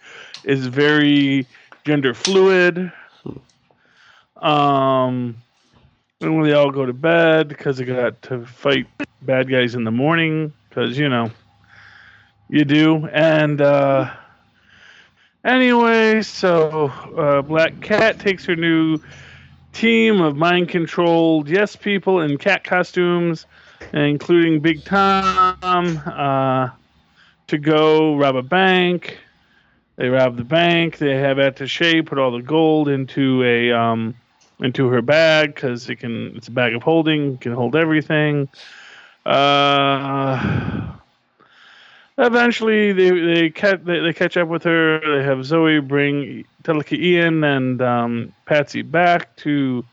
Speaker 2: is very gender fluid. And when they all go to bed because they got to fight bad guys in the morning, because you do. And anyway, so Black Cat takes her new team of mind-controlled yes people in cat costumes, including Big Tom, to go rob a bank. They rob the bank. They have Attaché put all the gold into her bag, because it's a bag of holding, can hold everything. Eventually they catch up with her. They have Zoe bring Teleka Ian and Patsy back to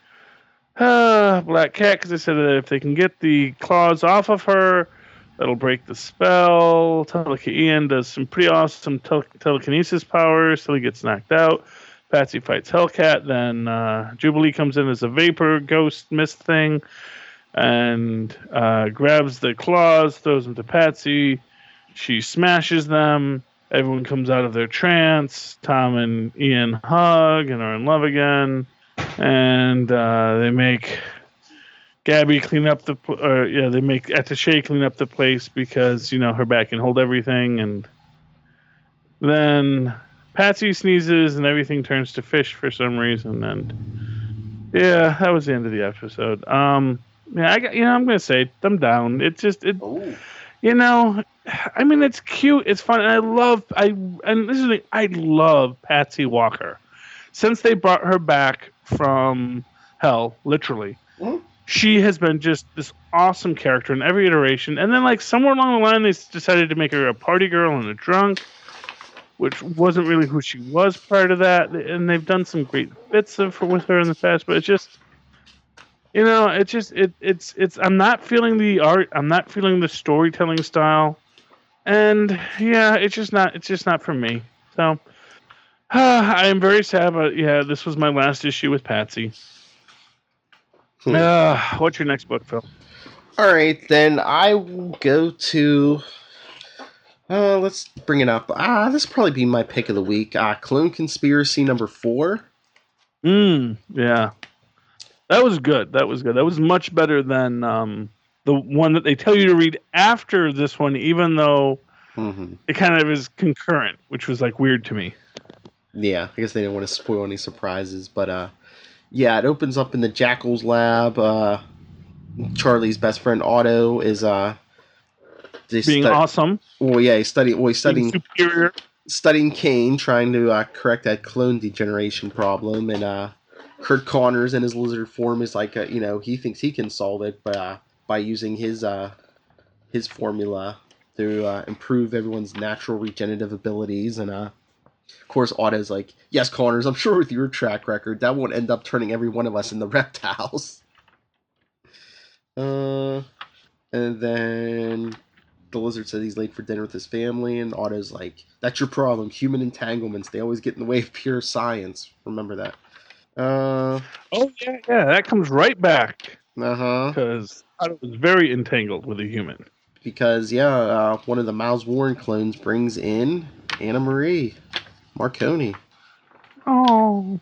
Speaker 2: Black Cat, because they said that if they can get the claws off of her, that'll break the spell. Teleka Ian does some pretty awesome telekinesis powers till he gets knocked out. Patsy fights Hellcat. Then Jubilee comes in as a vapor ghost mist thing and grabs the claws, throws them to Patsy. She smashes them. Everyone comes out of their trance. Tom and Ian hug and are in love again. And they make Gabby clean up they make Attaché clean up the place, because her back can hold everything. And then Patsy sneezes and everything turns to fish for some reason, and that was the end of the episode. I'm gonna say thumb down. It's just I mean, it's cute, it's fun, and I love Patsy Walker. Since they brought her back from hell, literally, she has been just this awesome character in every iteration. And then, like, somewhere along the line, they decided to make her a party girl and a drunk, which wasn't really who she was prior to that. And they've done some great bits with her in the past, but it's just, it's I'm not feeling the art. I'm not feeling the storytelling style. And it's just not for me. So I am very sad, but this was my last issue with Patsy. What's your next book, Phil?
Speaker 1: All right, then I will go to. Let's bring it up. This will probably be my pick of the week. Clone Conspiracy #4.
Speaker 2: Yeah. That was good. That was much better than the one that they tell you to read after this one, even though it kind of is concurrent, which was like weird to me.
Speaker 1: Yeah, I guess they didn't want to spoil any surprises, but yeah, it opens up in the Jackal's lab. Charlie's best friend Otto is
Speaker 2: being awesome.
Speaker 1: Well, yeah, he's studying
Speaker 2: superior,
Speaker 1: studying Kane, trying to correct that clone degeneration problem, and Kurt Connors in his lizard form is like, he thinks he can solve it by using his formula to improve everyone's natural regenerative abilities, and of course Otto's like, yes, Connors, I'm sure with your track record that won't end up turning every one of us into reptiles. And then the lizard says he's late for dinner with his family, and Otto's like, that's your problem, human entanglements, they always get in the way of pure science. Remember that.
Speaker 2: Oh yeah, that comes right back. Because Otto was very entangled with a human.
Speaker 1: Because one of the Miles Warren clones brings in Anna Marie Marconi.
Speaker 2: Oh.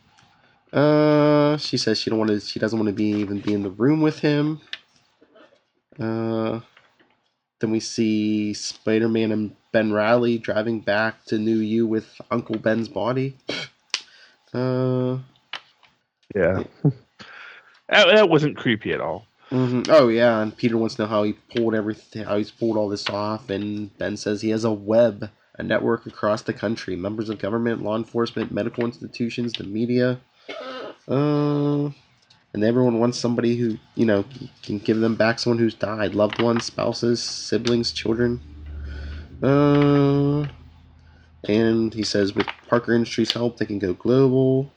Speaker 1: She says she doesn't want to even be in the room with him. Then we see Spider-Man and Ben Reilly driving back to New U with Uncle Ben's body.
Speaker 2: Yeah. That wasn't creepy at all.
Speaker 1: Oh yeah, and Peter wants to know how he's pulled all this off, and Ben says he has a web, a network across the country, members of government, law enforcement, medical institutions, the media, and everyone wants somebody who can give them back someone who's died, loved ones, spouses, siblings, children. And he says with Parker Industries' help, they can go global.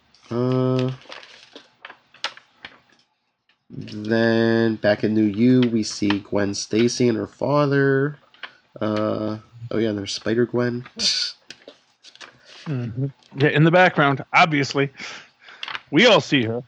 Speaker 1: Then back in New U, we see Gwen Stacy and her father. And there's Spider Gwen.
Speaker 2: Yeah, in the background, obviously, we all see her.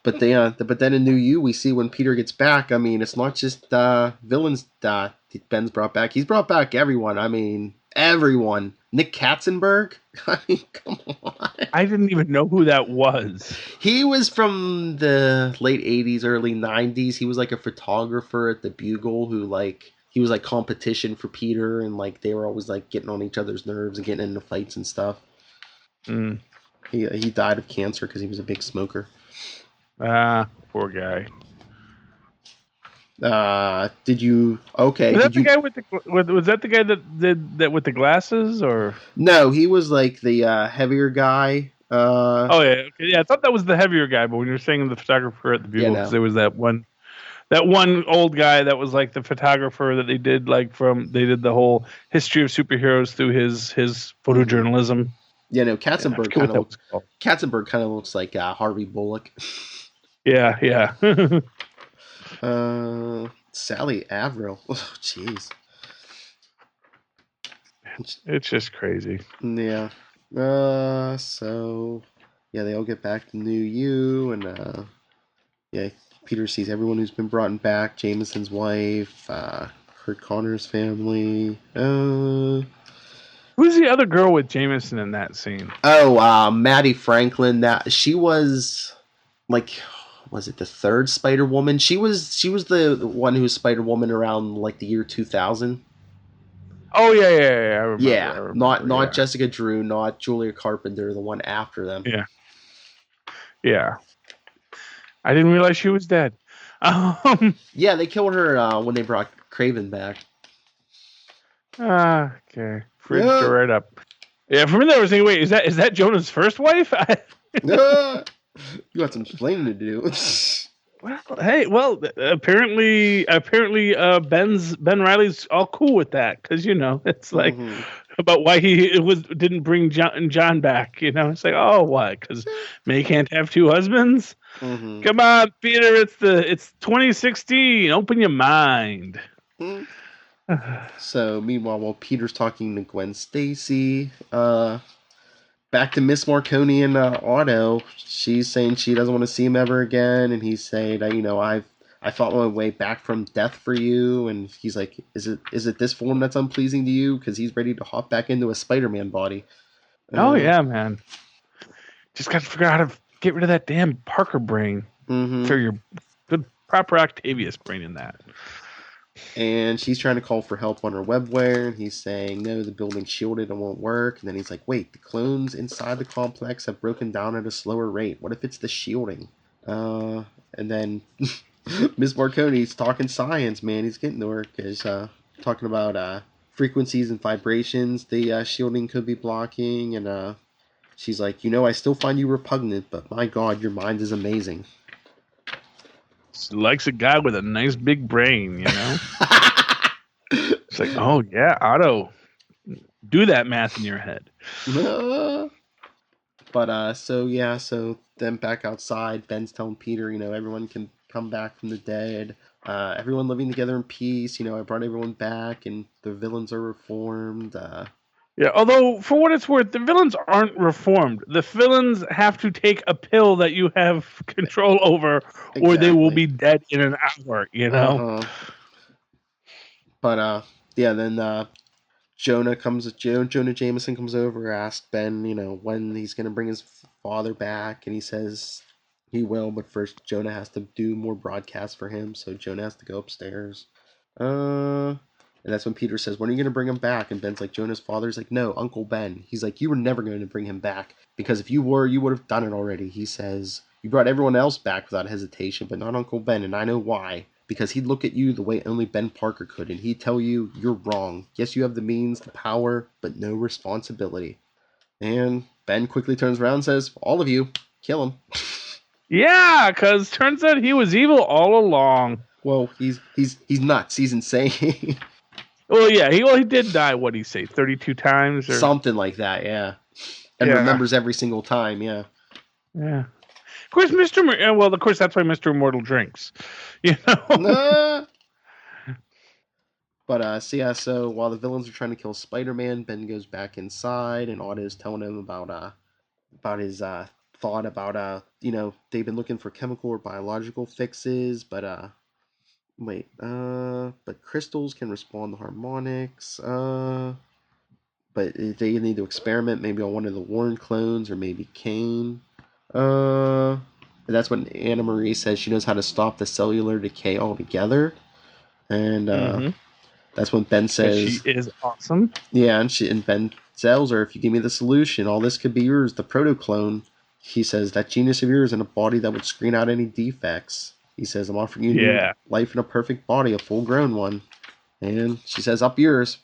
Speaker 1: But then in New U, we see when Peter gets back. I mean, it's not just villains that Ben's brought back. He's brought back everyone. I mean, everyone. Nick Katzenberg? I mean, come on.
Speaker 2: I didn't even know who that was.
Speaker 1: He was from the late 80s, early 90s. He was like a photographer at the Bugle he was like competition for Peter, and like they were always like getting on each other's nerves and getting into fights and stuff. He died of cancer because he was a big smoker.
Speaker 2: Poor guy.
Speaker 1: Did you? Okay.
Speaker 2: Was that the guy was that the guy that did that with the glasses, or?
Speaker 1: No, he was like the heavier guy.
Speaker 2: Okay. I thought that was the heavier guy, but when you were saying the photographer at the Bugle, because there was that one old guy that was like the photographer that they did the whole history of superheroes through his photojournalism.
Speaker 1: Katzenberg kind of looks like Harvey Bullock.
Speaker 2: Yeah.
Speaker 1: Sally Averill. Oh, jeez.
Speaker 2: It's just crazy.
Speaker 1: Yeah. So they all get back to New U, and Peter sees everyone who's been brought back. Jameson's wife, Kurt Connor's family. Who's
Speaker 2: the other girl with Jameson in that scene?
Speaker 1: Maddie Franklin. That she was like. Was it the third Spider-Woman? She was the one who was Spider-Woman around like the year 2000.
Speaker 2: Oh yeah. I remember,
Speaker 1: not Jessica Drew, not Julia Carpenter, the one after them.
Speaker 2: Yeah. I didn't realize she was dead.
Speaker 1: Yeah, they killed her when they brought Craven back.
Speaker 2: Okay, fridged her right up. Yeah, for me, I was thinking, wait, is that Jonah's first wife?
Speaker 1: You got some explaining to do.
Speaker 2: Apparently, Ben Reilly's all cool with that, because it's like about why he didn't bring John back. It's like, oh, what? Because May can't have two husbands. Come on, Peter, it's 2016. Open your mind.
Speaker 1: So meanwhile, while Peter's talking to Gwen Stacy, back to Miss Marconi and Otto. She's saying she doesn't want to see him ever again, and he's saying, I fought my way back from death for you, and he's like, is it this form that's unpleasing to you? Because he's ready to hop back into a Spider-Man body.
Speaker 2: Oh yeah, man. Just got to figure out how to get rid of that damn Parker brain.
Speaker 1: Mm-hmm.
Speaker 2: For your good proper Octavius brain in that.
Speaker 1: And she's trying to call for help on her webware, and he's saying, no, the building's shielded and won't work. And then he's like, wait, the clones inside the complex have broken down at a slower rate. What if it's the shielding? And then Miss Marconi's talking science, man. He's getting to her because talking about frequencies and vibrations the shielding could be blocking. And she's like, I still find you repugnant, but my God, your mind is amazing.
Speaker 2: She likes a guy with a nice big brain, It's like, oh yeah, Otto, do that math in your head.
Speaker 1: But so then back outside, Ben's telling Peter, everyone can come back from the dead. Everyone living together in peace. I brought everyone back, and the villains are reformed.
Speaker 2: Yeah, although for what it's worth, the villains aren't reformed. The villains have to take a pill that you have control over, or they will be dead in an hour.
Speaker 1: But then Jonah Jameson comes over, asks Ben, when he's gonna bring his father back, and he says he will, but first Jonah has to do more broadcasts for him, so Jonah has to go upstairs. And that's when Peter says, when are you going to bring him back? And Ben's like, Jonah's father's like, no, Uncle Ben. He's like, you were never going to bring him back, because if you were, you would have done it already. He says, you brought everyone else back without hesitation, but not Uncle Ben, and I know why. Because he'd look at you the way only Ben Parker could, and he'd tell you, you're wrong. Yes, you have the means, the power, but no responsibility. And Ben quickly turns around and says, all of you, kill him.
Speaker 2: Yeah, because turns out he was evil all along.
Speaker 1: Well, he's nuts. He's insane.
Speaker 2: Well, yeah, he did die, what'd he say, 32 times? Or
Speaker 1: something like that, yeah. And remembers every single time, yeah.
Speaker 2: Yeah. Of course, of course, that's why Mr. Immortal drinks,
Speaker 1: But, so while the villains are trying to kill Spider-Man, Ben goes back inside, and Otto's telling him about his thought about, they've been looking for chemical or biological fixes, but, but crystals can respond to harmonics. But they need to experiment maybe on one of the Warren clones or maybe Kane. And that's when Anna Marie says she knows how to stop the cellular decay altogether. And that's when Ben says
Speaker 2: she is awesome.
Speaker 1: Yeah, and Ben tells her, if you give me the solution, all this could be yours, the proto-clone. He says, that genius of yours in a body that would screen out any defects. He says, I'm offering you life in a perfect body, a full-grown one. And she says, up yours.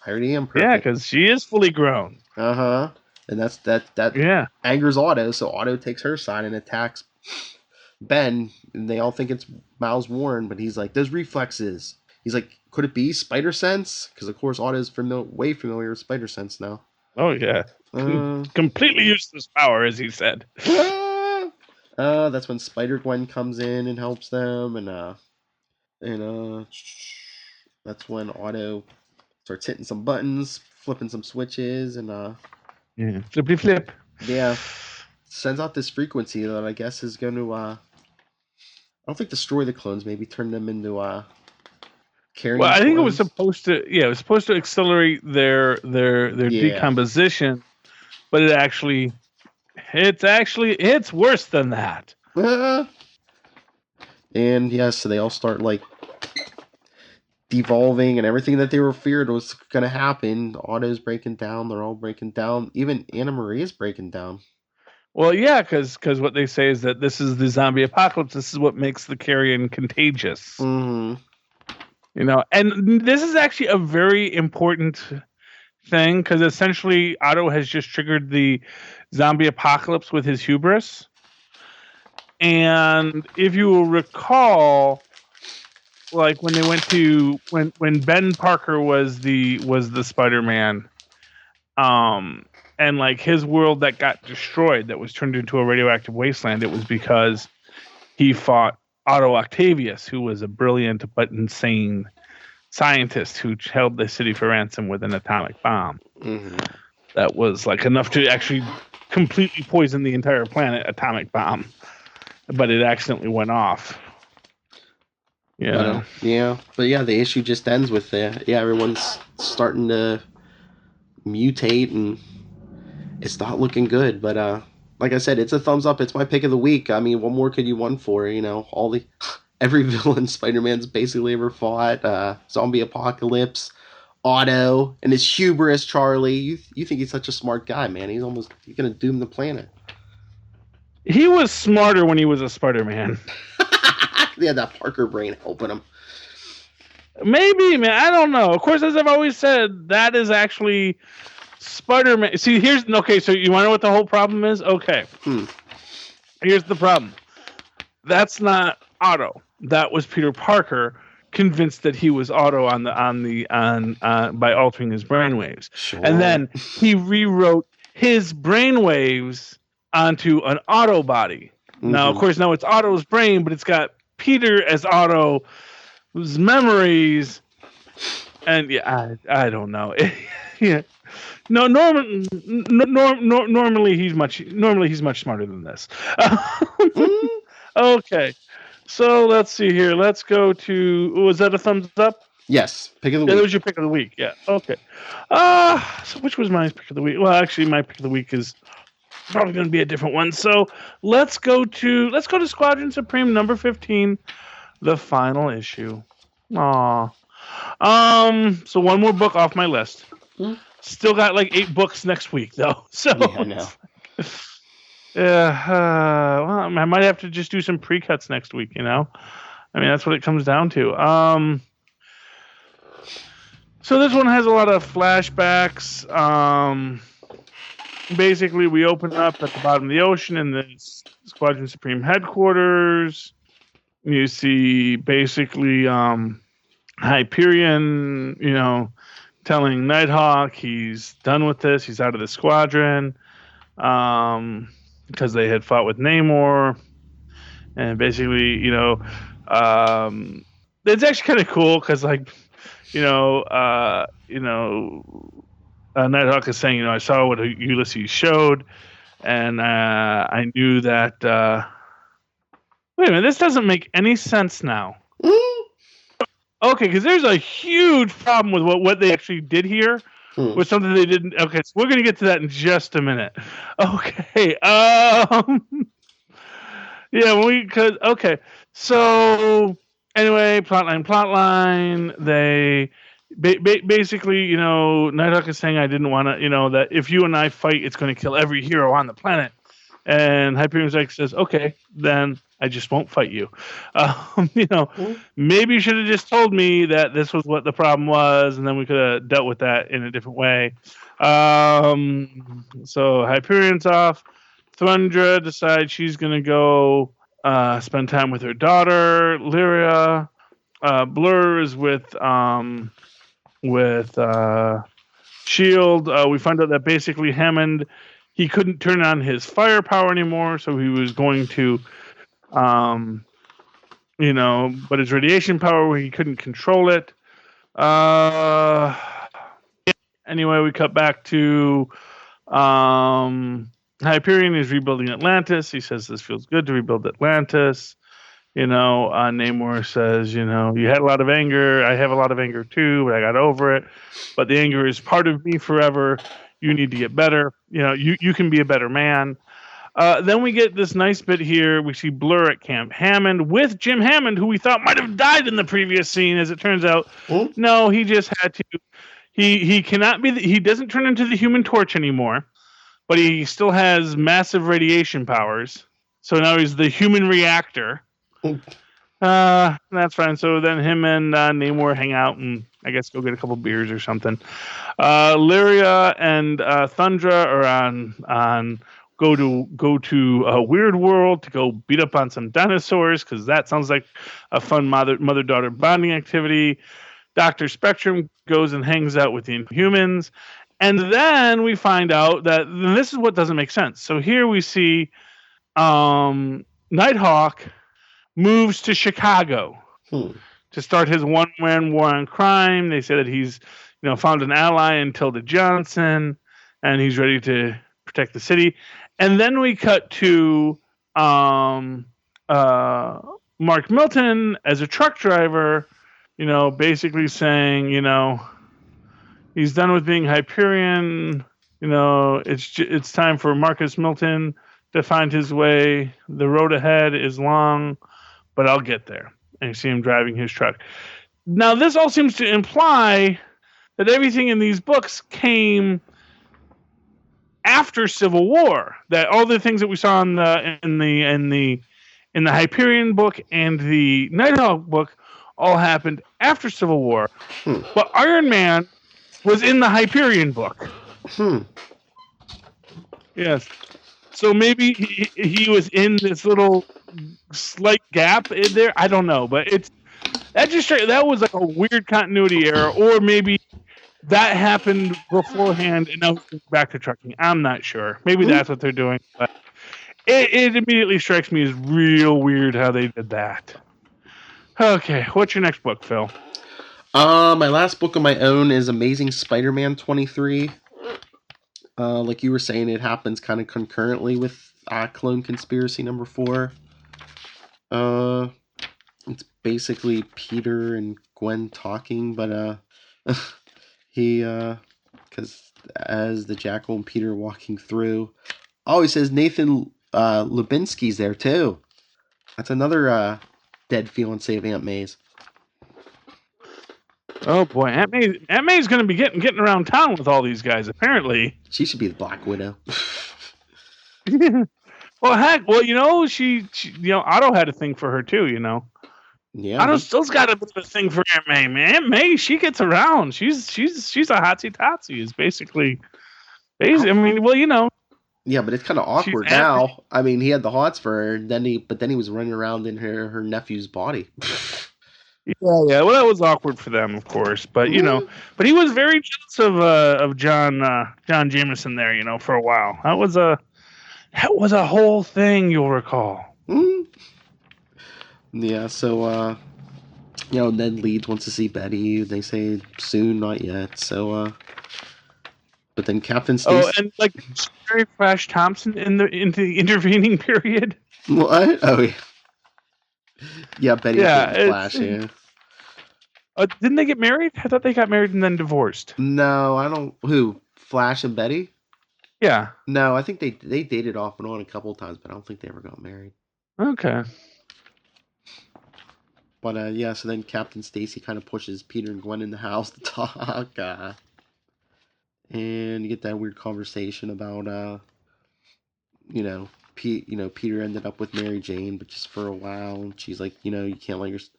Speaker 1: I already am perfect.
Speaker 2: Yeah, because she is fully grown.
Speaker 1: Uh-huh. And that angers Otto, so Otto takes her side and attacks Ben. And they all think it's Miles Warren, but he's like, those reflexes. He's like, could it be Spider Sense? Because, of course, Otto's way familiar with Spider Sense now.
Speaker 2: Oh, yeah. Completely useless power, as he said.
Speaker 1: That's when Spider-Gwen comes in and helps them, and that's when Otto starts hitting some buttons, flipping some switches, and
Speaker 2: flippy flip.
Speaker 1: Yeah, sends out this frequency that I guess is going to I don't think destroy the clones, maybe turn them into carrying.
Speaker 2: Well, I think
Speaker 1: clones.
Speaker 2: it was supposed to accelerate their decomposition, but it's worse than that.
Speaker 1: And so they all start like devolving, and everything that they were feared was going to happen. Otto's breaking down. They're all breaking down. Even Anna Marie is breaking down.
Speaker 2: Well, yeah, because what they say is that this is the zombie apocalypse. This is what makes the carrion contagious.
Speaker 1: Mm-hmm.
Speaker 2: And this is actually a very important thing, because essentially Otto has just triggered the zombie apocalypse with his hubris. And if you will recall, like when they went to when Ben Parker was the Spider-Man, and like his world that got destroyed, that was turned into a radioactive wasteland, it was because he fought Otto Octavius, who was a brilliant but insane scientist who held the city for ransom with an atomic bomb.
Speaker 1: Mm-hmm.
Speaker 2: that was like enough to actually completely poison the entire planet, atomic bomb. But it accidentally went off.
Speaker 1: But the issue just ends with everyone's starting to mutate, and it's not looking good. But like I said, it's a thumbs up. It's my pick of the week. I mean, what more could you want for? Every villain Spider-Man's basically ever fought. Zombie Apocalypse, Otto, and his hubris Charlie. You think he's such a smart guy, man? He's gonna doom the planet.
Speaker 2: He was smarter when he was a Spider-Man.
Speaker 1: He had that Parker brain helping him.
Speaker 2: Maybe, man. I don't know. Of course, as I've always said, that is actually Spider-Man. See, so you want to know what the whole problem is? Okay. Here's the problem. That's not Otto. That was Peter Parker, convinced that he was Otto by altering his brainwaves.
Speaker 1: Sure.
Speaker 2: And then he rewrote his brainwaves onto an Otto body. Now, of course, it's Otto's brain, but it's got Peter as Otto's memories. And I don't know. Yeah. No, normally he's much smarter than this. Okay. So let's see here. Let's go to. Was that a thumbs up?
Speaker 1: Yes, pick of the week.
Speaker 2: Yeah, that was your pick of the week. Yeah. Okay. So which was my pick of the week? Well, actually, my pick of the week is probably going to be a different one. So let's go to Squadron Supreme number 15, the final issue. Aw. So one more book off my list. Still got like 8 books next week though. So
Speaker 1: yeah, I know.
Speaker 2: Well, I might have to just do some pre-cuts next week, I mean, that's what it comes down to. So this one has a lot of flashbacks. Basically, we open up at the bottom of the ocean in the Squadron Supreme headquarters. You see basically Hyperion, telling Nighthawk he's done with this. He's out of the squadron. Because they had fought with Namor, and basically, it's actually kind of cool because, Nighthawk is saying, I saw what Ulysses showed, and I knew that. Wait a minute, this doesn't make any sense now. Okay, because there's a huge problem with what they actually did here. With something they didn't. Okay, so we're gonna get to that in just a minute. Okay. Okay. So anyway, plotline. They basically, Nighthawk is saying I didn't want to. That if you and I fight, it's going to kill every hero on the planet. And Hyperion says, okay, then I just won't fight you. Maybe you should have just told me that this was what the problem was, and then we could have dealt with that in a different way. So Hyperion's off. Thundra decides she's going to go spend time with her daughter, Lyria. Blur is with S.H.I.E.L.D. We find out that basically Hammond, he couldn't turn on his firepower anymore, so he was going to, but his radiation power, he couldn't control it. Anyway, we cut back to Hyperion is rebuilding Atlantis. He says this feels good to rebuild Atlantis. Namor says, you had a lot of anger. I have a lot of anger too, but I got over it. But the anger is part of me forever. You need to get better. You can be a better man. Then we get this nice bit here. We see Blur at Camp Hammond with Jim Hammond, who we thought might have died in the previous scene. As it turns out, no, he just had to. He cannot be. He doesn't turn into the Human Torch anymore, but he still has massive radiation powers. So now he's the Human Reactor. That's fine. So then him and Namor hang out and I guess go get a couple beers or something. Lyria and Thundra are on go to a weird world to go beat up on some dinosaurs because that sounds like a fun mother-daughter bonding activity. Dr. Spectrum goes and hangs out with the Inhumans. And then we find out that this is what doesn't make sense. So here we see Nighthawk moves to Chicago to start his one-man war on crime. They say that he's, found an ally in Tilda Johnson, and he's ready to protect the city. And then we cut to um, Mark Milton as a truck driver, basically saying, he's done with being Hyperion. It's time for Marcus Milton to find his way. The road ahead is long, but I'll get there. And you see him driving his truck. Now, this all seems to imply that everything in these books came after Civil War. That all the things that we saw in the Hyperion book and the Nighthawk book all happened after Civil War. But Iron Man was in the Hyperion book. Yes. So maybe he was in this little slight gap in there. I don't know, but that was like a weird continuity error, or maybe that happened beforehand and now we're back to trucking. I'm not sure. Maybe that's what they're doing, but it immediately strikes me as real weird how they did that. Okay, what's your next book, Phil?
Speaker 1: My last book on my own is Amazing Spider-Man 23. Like you were saying, it happens kind of concurrently with Clone Conspiracy number 4. It's basically Peter and Gwen talking, but because as the Jackal and Peter are walking through, he says Nathan Lubinsky's there too. That's another dead fiancé of Aunt May's.
Speaker 2: Oh boy, Aunt May's going to be getting around town with all these guys. Apparently,
Speaker 1: she should be the Black Widow.
Speaker 2: Well, heck, she Otto had a thing for her too.
Speaker 1: Yeah,
Speaker 2: Otto still's got a bit of a thing for Aunt May. Man, Aunt May, she gets around. She's a hotsy totsy. Is basically. I mean, well,
Speaker 1: Yeah, but it's kind of awkward now. I mean, he had the hots for her, and then he was running around in her nephew's body.
Speaker 2: Yeah. Well, that was awkward for them, of course. But but he was very jealous of John Jameson there. For a while. That was a whole thing. You'll recall.
Speaker 1: Mm-hmm. Yeah. So Ned Leeds wants to see Betty. They say soon, not yet. So but then Captain Stacy.
Speaker 2: Oh, and like Mary Flash Thompson in the intervening period.
Speaker 1: What? Oh yeah. Yeah, Betty and Flash, yeah.
Speaker 2: Didn't they get married? I thought they got married and then divorced.
Speaker 1: No, I don't. Who? Flash and Betty?
Speaker 2: Yeah.
Speaker 1: No, I think they dated off and on a couple of times, but I don't think they ever got married.
Speaker 2: Okay.
Speaker 1: But yeah, so then Captain Stacy kind of pushes Peter and Gwen in the house to talk, and you get that weird conversation about Peter ended up with Mary Jane, but just for a while. And she's like, you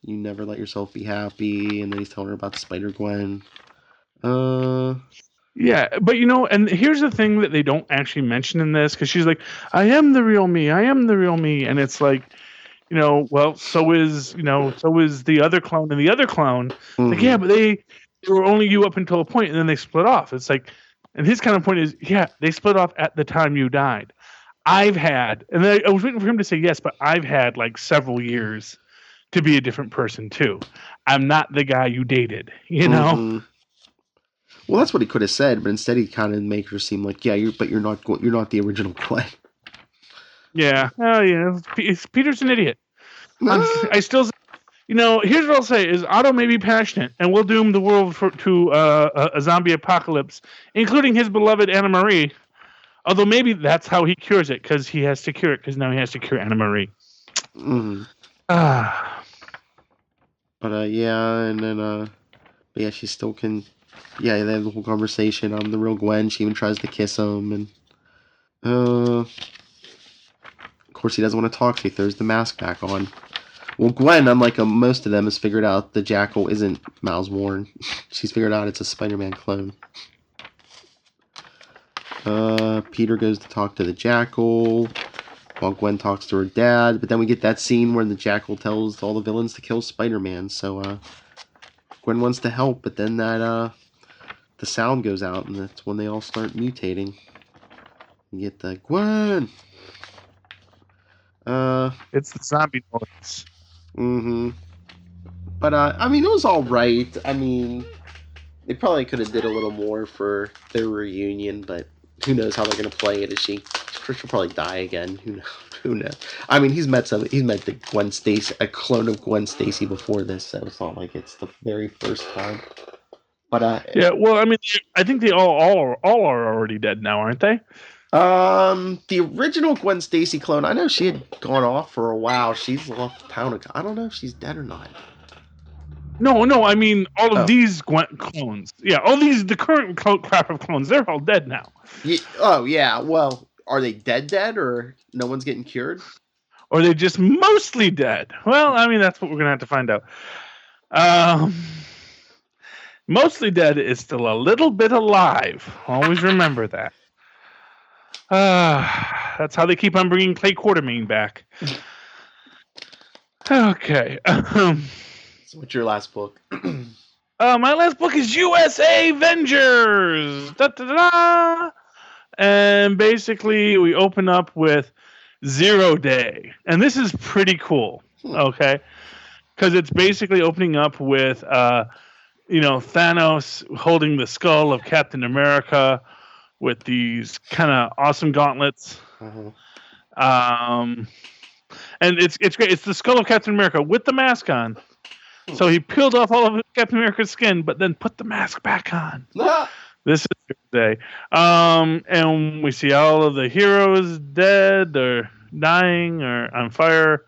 Speaker 1: never let yourself be happy. And then he's telling her about Spider-Gwen.
Speaker 2: Yeah, but and here's the thing that they don't actually mention in this, because she's like, I am the real me, and it's like, well, so is the other clone and the other clone. Mm-hmm. Like, yeah, but they were only you up until a point, and then they split off. It's like, and his kind of point is, yeah, they split off at the time you died. I've had, and I was waiting for him to say yes, but I've had like several years to be a different person too. I'm not the guy you dated,
Speaker 1: Mm-hmm. Well, that's what he could have said, but instead he kind of made her seem like, yeah, you're not the original Glenn.
Speaker 2: Yeah. Oh yeah. Peter's an idiot. I still, here's what I'll say: is Otto may be passionate and will doom the world to a zombie apocalypse, including his beloved Anna Marie. Although maybe that's how he cures it, because he has to cure it, because now he has to cure Anna Marie.
Speaker 1: Mm. But yeah, and then yeah, she still can. Yeah, they have the whole conversation. I'm the real Gwen. She even tries to kiss him, and of course he doesn't want to talk. So he throws the mask back on. Well, Gwen, unlike most of them, has figured out the Jackal isn't Miles Warren. She's figured out it's a Spider-Man clone. Peter goes to talk to the Jackal while Gwen talks to her dad, but then we get that scene where the Jackal tells all the villains to kill Spider-Man, so Gwen wants to help, but then that the sound goes out, and that's when they all start mutating. You get the Gwen!
Speaker 2: It's the zombie noise.
Speaker 1: Mm-hmm. But I mean, it was alright. I mean, they probably could have did a little more for their reunion, but who knows how they're going to play it? She'll probably die again. Who knows? Who knows? I mean, he's met the Gwen Stacy, a clone of Gwen Stacy before this, so it's not like it's the very first time. But
Speaker 2: yeah, well, I mean, I think they all are already dead now, aren't they?
Speaker 1: The original Gwen Stacy clone, I know she had gone off for a while. She's off town. I don't know if she's dead or not.
Speaker 2: No, I mean all of these Gwen clones. Yeah, all the current crop of clones, they're all dead now.
Speaker 1: Yeah. Well, are they dead, or no one's getting cured?
Speaker 2: Or are they just mostly dead? Well, I mean, that's what we're going to have to find out. Mostly dead is still a little bit alive. Always remember that. That's how they keep on bringing Clay Quartermain back. Okay.
Speaker 1: So what's your last book?
Speaker 2: My last book is USA Avengers. Da-da-da-da. And basically, we open up with Zero Day. And this is pretty cool. Okay. Because it's basically opening up with, Thanos holding the skull of Captain America with these kind of awesome gauntlets. And it's great. It's the skull of Captain America with the mask on. So he peeled off all of Captain America's skin, but then put the mask back on. This is the day. And we see all of the heroes dead or dying or on fire.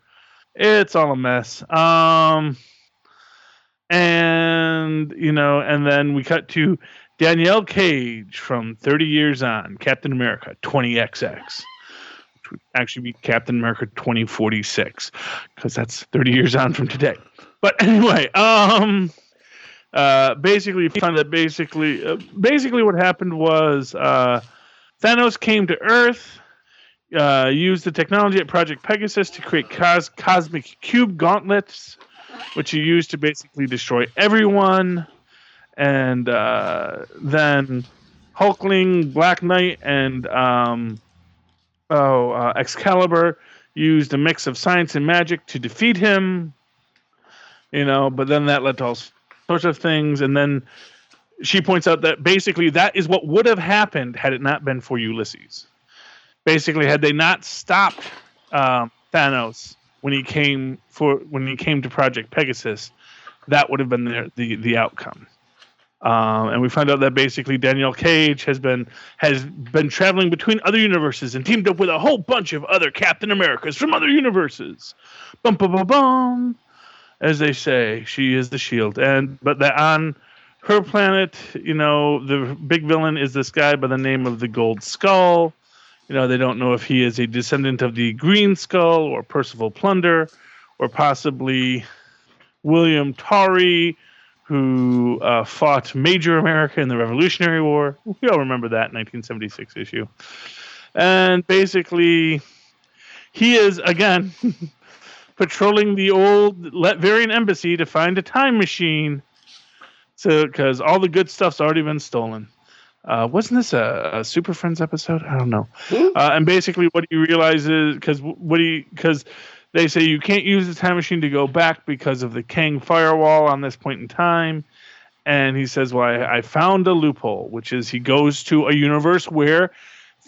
Speaker 2: It's all a mess. And then we cut to Danielle Cage from 30 Years On, Captain America 20XX, which would actually be Captain America 2046, because that's 30 years on from today. But anyway, basically, we found that basically what happened was Thanos came to Earth, used the technology at Project Pegasus to create cosmic cube gauntlets, which he used to basically destroy everyone. And then Hulkling, Black Knight, and Excalibur used a mix of science and magic to defeat him. But then that led to all sorts of things. And then she points out that basically that is what would have happened had it not been for Ulysses. Basically, had they not stopped Thanos when he came to Project Pegasus, that would have been the outcome. And we find out that basically Danielle Cage has been traveling between other universes and teamed up with a whole bunch of other Captain Americas from other universes. Bum bum bum bum. As they say, she is the Shield. But that on her planet, the big villain is this guy by the name of the Gold Skull. They don't know if he is a descendant of the Green Skull or Percival Plunder or possibly William Torrey, who fought Major America in the Revolutionary War. We all remember that 1976 issue. And basically, he is, again, patrolling the old Latvian embassy to find a time machine. Because all the good stuff's already been stolen. Wasn't this a Super Friends episode? I don't know. And basically what he realizes, because they say you can't use the time machine to go back because of the Kang firewall on this point in time. And he says, well, I found a loophole, which is he goes to a universe where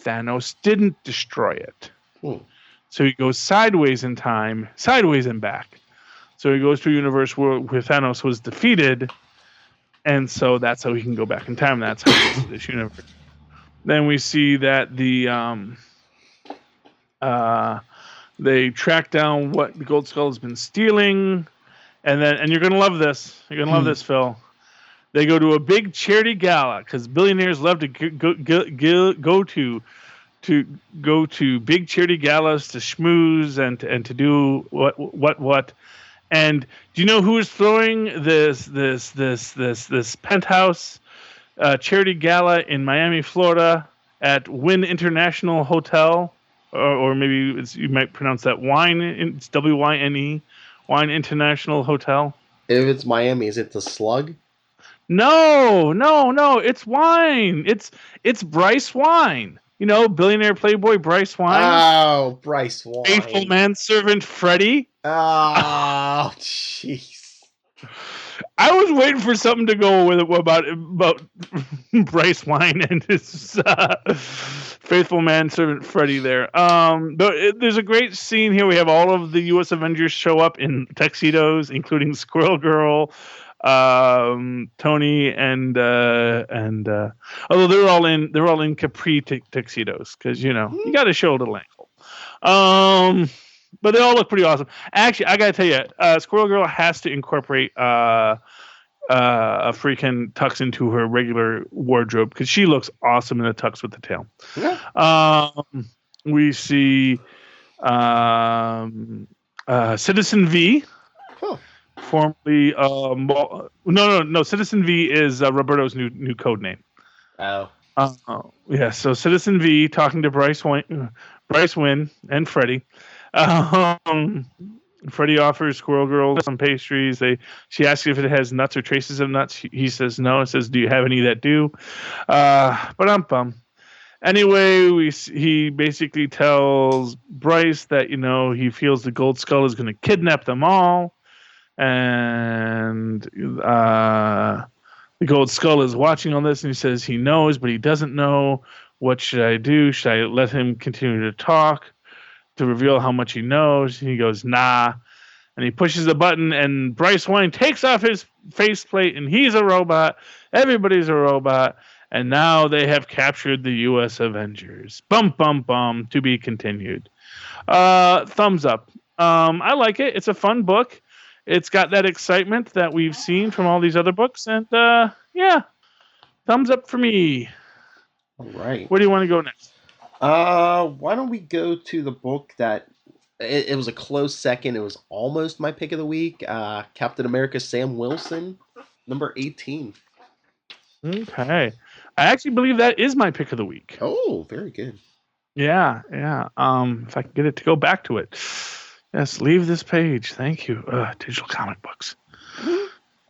Speaker 2: Thanos didn't destroy it. So he goes sideways in time, sideways and back. So he goes to a universe where Thanos was defeated. And so that's how he can go back in time. That's how he gets to this universe. Then we see that they track down what the Gold Skull has been stealing, and you're gonna love this. You're gonna love this, Phil. They go to a big charity gala because billionaires love to go to big charity galas to schmooze and to do what. And do you know who is throwing this penthouse charity gala in Miami, Florida, at Wynn International Hotel, or maybe you might pronounce that Wine? It's WYNE, Wine International Hotel.
Speaker 1: If it's Miami, is it the Slug?
Speaker 2: No, it's Wine. It's Bryce Wine. Billionaire playboy Bryce Wine.
Speaker 1: Oh, Bryce Wine.
Speaker 2: Faithful manservant Freddie.
Speaker 1: Oh, jeez.
Speaker 2: I was waiting for something to go with it about Bryce Wine and his faithful manservant Freddy there. There's a great scene here. We have all of the U.S. Avengers show up in tuxedos, including Squirrel Girl, Tony, and although they're all in capri tuxedos because you got to show a little ankle. But they all look pretty awesome. Actually, I gotta tell you, Squirrel Girl has to incorporate a freaking tux into her regular wardrobe because she looks awesome in a tux with the tail. Yeah. We see Citizen V, formerly no. Citizen V is Roberto's new code name.
Speaker 1: Oh.
Speaker 2: Yeah. So Citizen V talking to Bryce Wynn, and Freddy. Freddy offers Squirrel Girl some pastries. She asks if it has nuts or traces of nuts. He says no. It says, "Do you have any that do?" Anyway, he basically tells Bryce that he feels the Gold Skull is going to kidnap them all, and the Gold Skull is watching all this, and he says he knows, but he doesn't know. What should I do? Should I let him continue to talk to reveal how much he knows? He goes, nah. And he pushes the button, and Bryce Wayne takes off his faceplate, and he's a robot. Everybody's a robot. And now they have captured the U.S. Avengers. Bum, bum, bum. To be continued. Thumbs up. I like it. It's a fun book. It's got that excitement that we've seen from all these other books. And, yeah. Thumbs up for me.
Speaker 1: All right.
Speaker 2: Where do you want to go next?
Speaker 1: Why don't we go to the book that it was a close second. It was almost my pick of the week. Captain America Sam Wilson, number 18.
Speaker 2: Okay. I actually believe that is my pick of the week.
Speaker 1: Oh, very good.
Speaker 2: Yeah. If I can get it to go back to it. Yes, leave this page. Thank you. Digital comic books.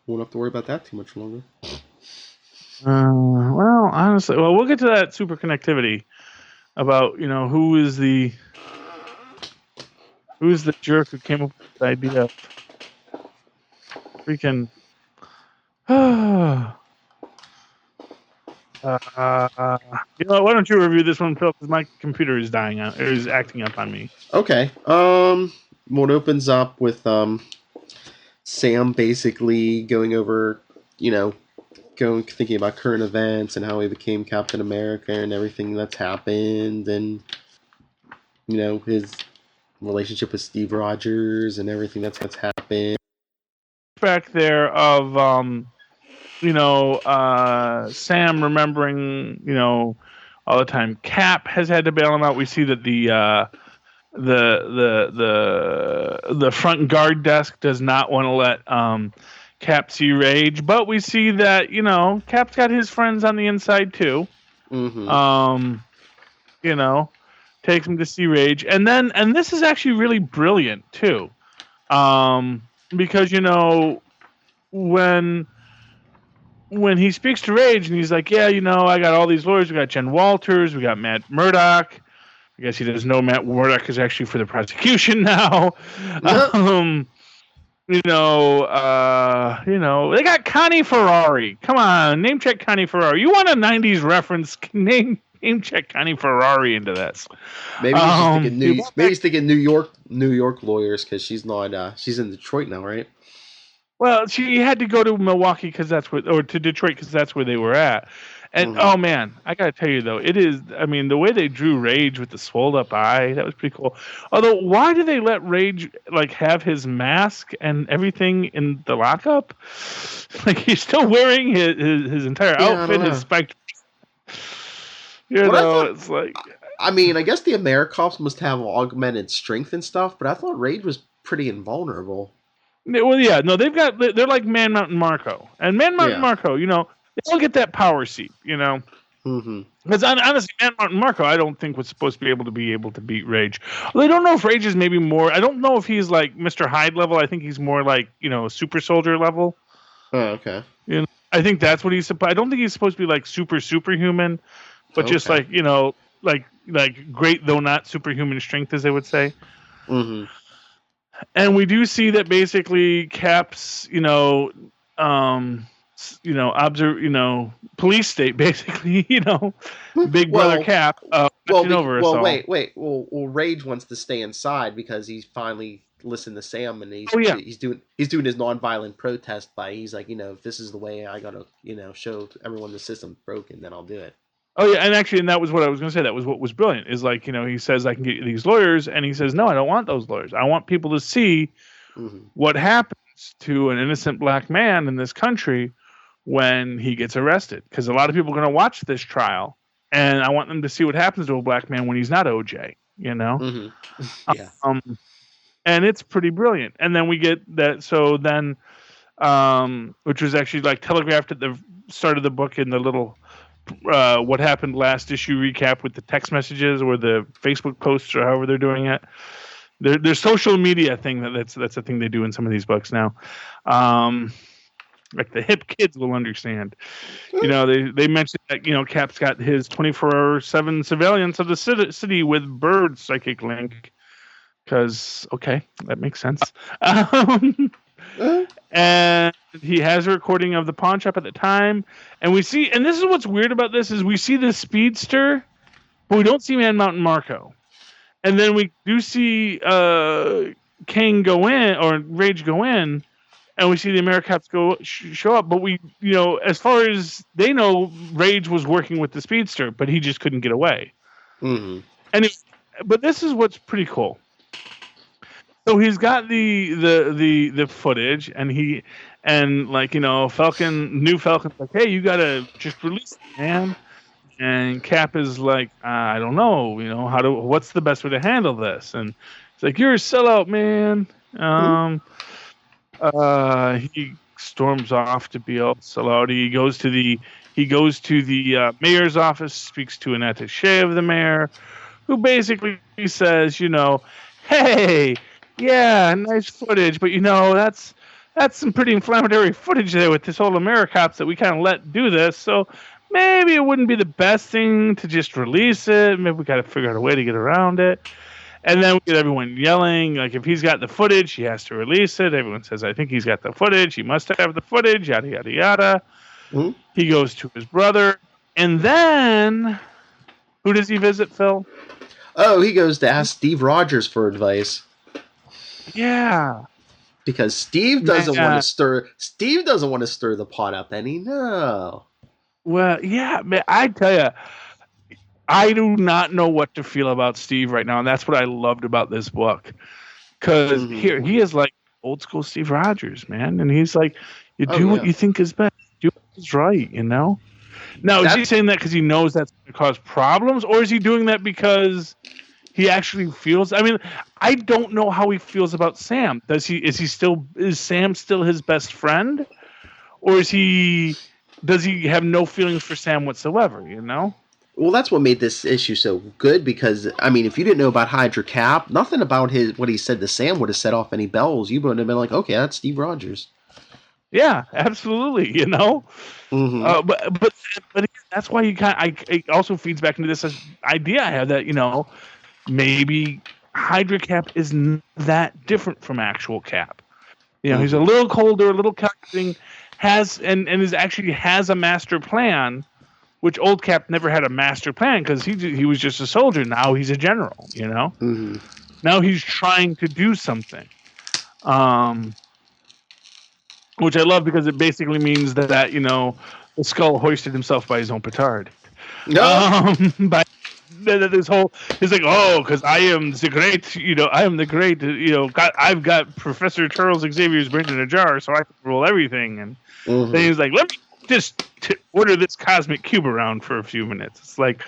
Speaker 1: Won't have to worry about that too much longer.
Speaker 2: Well, honestly, we'll get to that super connectivity about who is the jerk who came up with the idea of freaking. Why don't you review this one, Phil? Because my computer is dying out, or is acting up on me.
Speaker 1: Okay. What opens up with Sam basically going over, thinking about current events and how he became Captain America and everything that's happened, and his relationship with Steve Rogers and everything that's happened.
Speaker 2: Back there of Sam remembering all the time Cap has had to bail him out. We see that the front guard desk does not want to let Cap see Rage, but we see that Cap's got his friends on the inside too.
Speaker 1: Mm-hmm.
Speaker 2: Takes him to see Rage, and this is actually really brilliant too, because when he speaks to Rage and he's like, yeah, I got all these lawyers. We got Jen Walters, we got Matt Murdock. I guess he doesn't know Matt Murdock is actually for the prosecution now. They got Connie Ferrari. Come on, name check Connie Ferrari. You want a 90s reference? Name check Connie Ferrari into this.
Speaker 1: Maybe he's thinking New York lawyers because she's not. She's in Detroit now, right?
Speaker 2: Well, she had to go to Milwaukee or to Detroit because that's where they were at. And oh man, I gotta tell you though, it is. I mean, the way they drew Rage with the swelled up eye, that was pretty cool. Although, why do they let Rage have his mask and everything in the lockup? He's still wearing his entire outfit, his spiked. It's like.
Speaker 1: I mean, I guess the Americops must have augmented strength and stuff, but I thought Rage was pretty invulnerable.
Speaker 2: Well, yeah, no, they're like Man Mountain Marco, and Man Mountain Marco, they don't get that power seep,
Speaker 1: Mm-hmm.
Speaker 2: Because honestly, Man Mountain Marco, I don't think was supposed to be able to beat Rage. Well, I don't know if Rage is maybe more. I don't know if he's like Mr. Hyde level. I think he's more like Super Soldier level.
Speaker 1: Oh, okay.
Speaker 2: I think that's what he's. I don't think he's supposed to be like superhuman, but just like great though not superhuman strength, as they would say.
Speaker 1: Mm-hmm.
Speaker 2: And we do see that basically Cap's, police state basically. Big brother
Speaker 1: Well,
Speaker 2: Cap watching over us all.
Speaker 1: wait. Well, Rage wants to stay inside because he's finally listened to Sam, and
Speaker 2: Oh yeah.
Speaker 1: he's doing his nonviolent protest by he's like, if this is the way I gotta show everyone the system's broken, then I'll do it.
Speaker 2: Oh yeah, and that was what I was going to say. That was what was brilliant. Is like, he says I can get you these lawyers, and he says no, I don't want those lawyers. I want people to see what happens to an innocent black man in this country when he gets arrested. Because a lot of people are going to watch this trial, and I want them to see what happens to a black man when he's not OJ.
Speaker 1: Yeah.
Speaker 2: And it's pretty brilliant. And then we get that. So then, which was actually like telegraphed at the start of the book in the little. What happened last issue recap with the text messages or the Facebook posts or however they're doing it. Their social media thing that's a thing they do in some of these books now. Like the hip kids will understand. They mentioned that Cap's got his 24/7 surveillance of the city with Bird's psychic link. Because that makes sense. And he has a recording of the pawn shop at the time, and we see, and this is what's weird about this, is we see the speedster, but we don't see Man Mountain Marco. And then we do see King go in, or Rage go in, and we see the AmeriCops show up, but we, as far as they know, Rage was working with the speedster, but he just couldn't get away. Anyway, but this is what's pretty cool. So he's got the footage, and Falcon's like, hey, you gotta just release it, man. And Cap is like, I don't know, what's the best way to handle this? And he's like, you're a sellout, man. He storms off to be a sellout. He goes to the mayor's office, speaks to an attaché of the mayor, who basically says, hey. Yeah, nice footage, but that's some pretty inflammatory footage there with this whole AmeriCops that we kind of let do this. So maybe it wouldn't be the best thing to just release it. Maybe we got to figure out a way to get around it. And then we get everyone yelling, like if he's got the footage, he has to release it. Everyone says, I think he's got the footage. He must have the footage, yada, yada, yada. He goes to his brother. And then, who does he visit, Phil?
Speaker 1: Oh, he goes to ask Steve Rogers for advice.
Speaker 2: Yeah,
Speaker 1: because Steve doesn't want to stir the pot up any. No. Well,
Speaker 2: yeah, man. I tell you, I do not know what to feel about Steve right now, and that's what I loved about this book. Because here he is like old school Steve Rogers, man, and he's like, you do what you think is best, do what is right, Now, is he saying that because he knows that's going to cause problems, or is he doing that because he actually feels? I mean, I don't know how he feels about Sam. Is Sam still his best friend, or does he have no feelings for Sam whatsoever?
Speaker 1: Well, that's what made this issue so good, because I mean, if you didn't know about Hydra Cap, nothing about what he said to Sam would have set off any bells. You would have been like, okay, that's Steve Rogers.
Speaker 2: Yeah, absolutely. But that's why it also feeds back into this idea I have that maybe Hydra Cap isn't that different from actual Cap. He's a little colder, a little calculating, has a master plan, which old Cap never had a master plan because he was just a soldier. Now he's a general, Now he's trying to do something. Which I love because it basically means that the Skull hoisted himself by his own petard.
Speaker 1: No.
Speaker 2: By this whole, he's like, because I am the great, I am the great, I've got Professor Charles Xavier's brain in a jar, so I can rule everything. And then he's like, let me just order this cosmic cube around for a few minutes. It's like,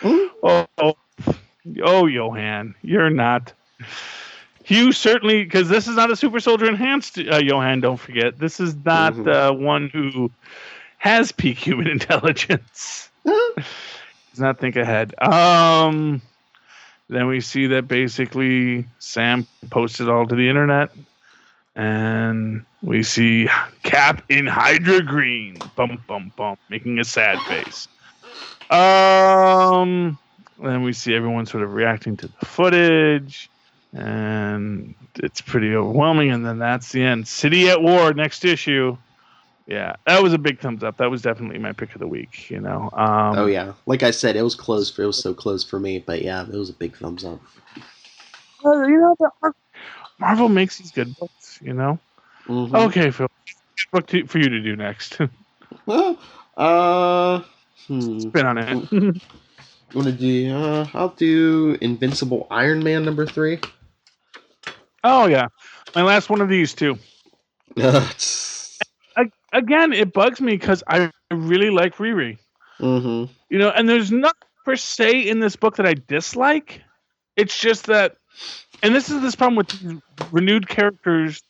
Speaker 2: Johan, you're not. You certainly, because this is not a super soldier enhanced, Johan, don't forget. This is not one who has peak human intelligence. Does not think ahead. Then we see that basically Sam posted all to the internet. And we see Cap in Hydra Green. Bum, bum, bum. Making a sad face. Then we see everyone sort of reacting to the footage. And it's pretty overwhelming. And then that's the end. City at War, next issue. Yeah, that was a big thumbs up. That was definitely my pick of the week.
Speaker 1: Oh yeah, like I said, it was close. It was so close for me, but yeah, it was a big thumbs up.
Speaker 2: Marvel makes these good books.
Speaker 1: Mm-hmm.
Speaker 2: Okay, Phil, book for you to do next.
Speaker 1: Well,
Speaker 2: Spin on it.
Speaker 1: Want to do? I'll do Invincible Iron Man #3.
Speaker 2: Oh yeah, my last one of these too. Again, it bugs me because I really like Riri.
Speaker 1: Mm-hmm.
Speaker 2: And there's nothing per se in this book that I dislike. It's just that, and this is this problem with these renewed characters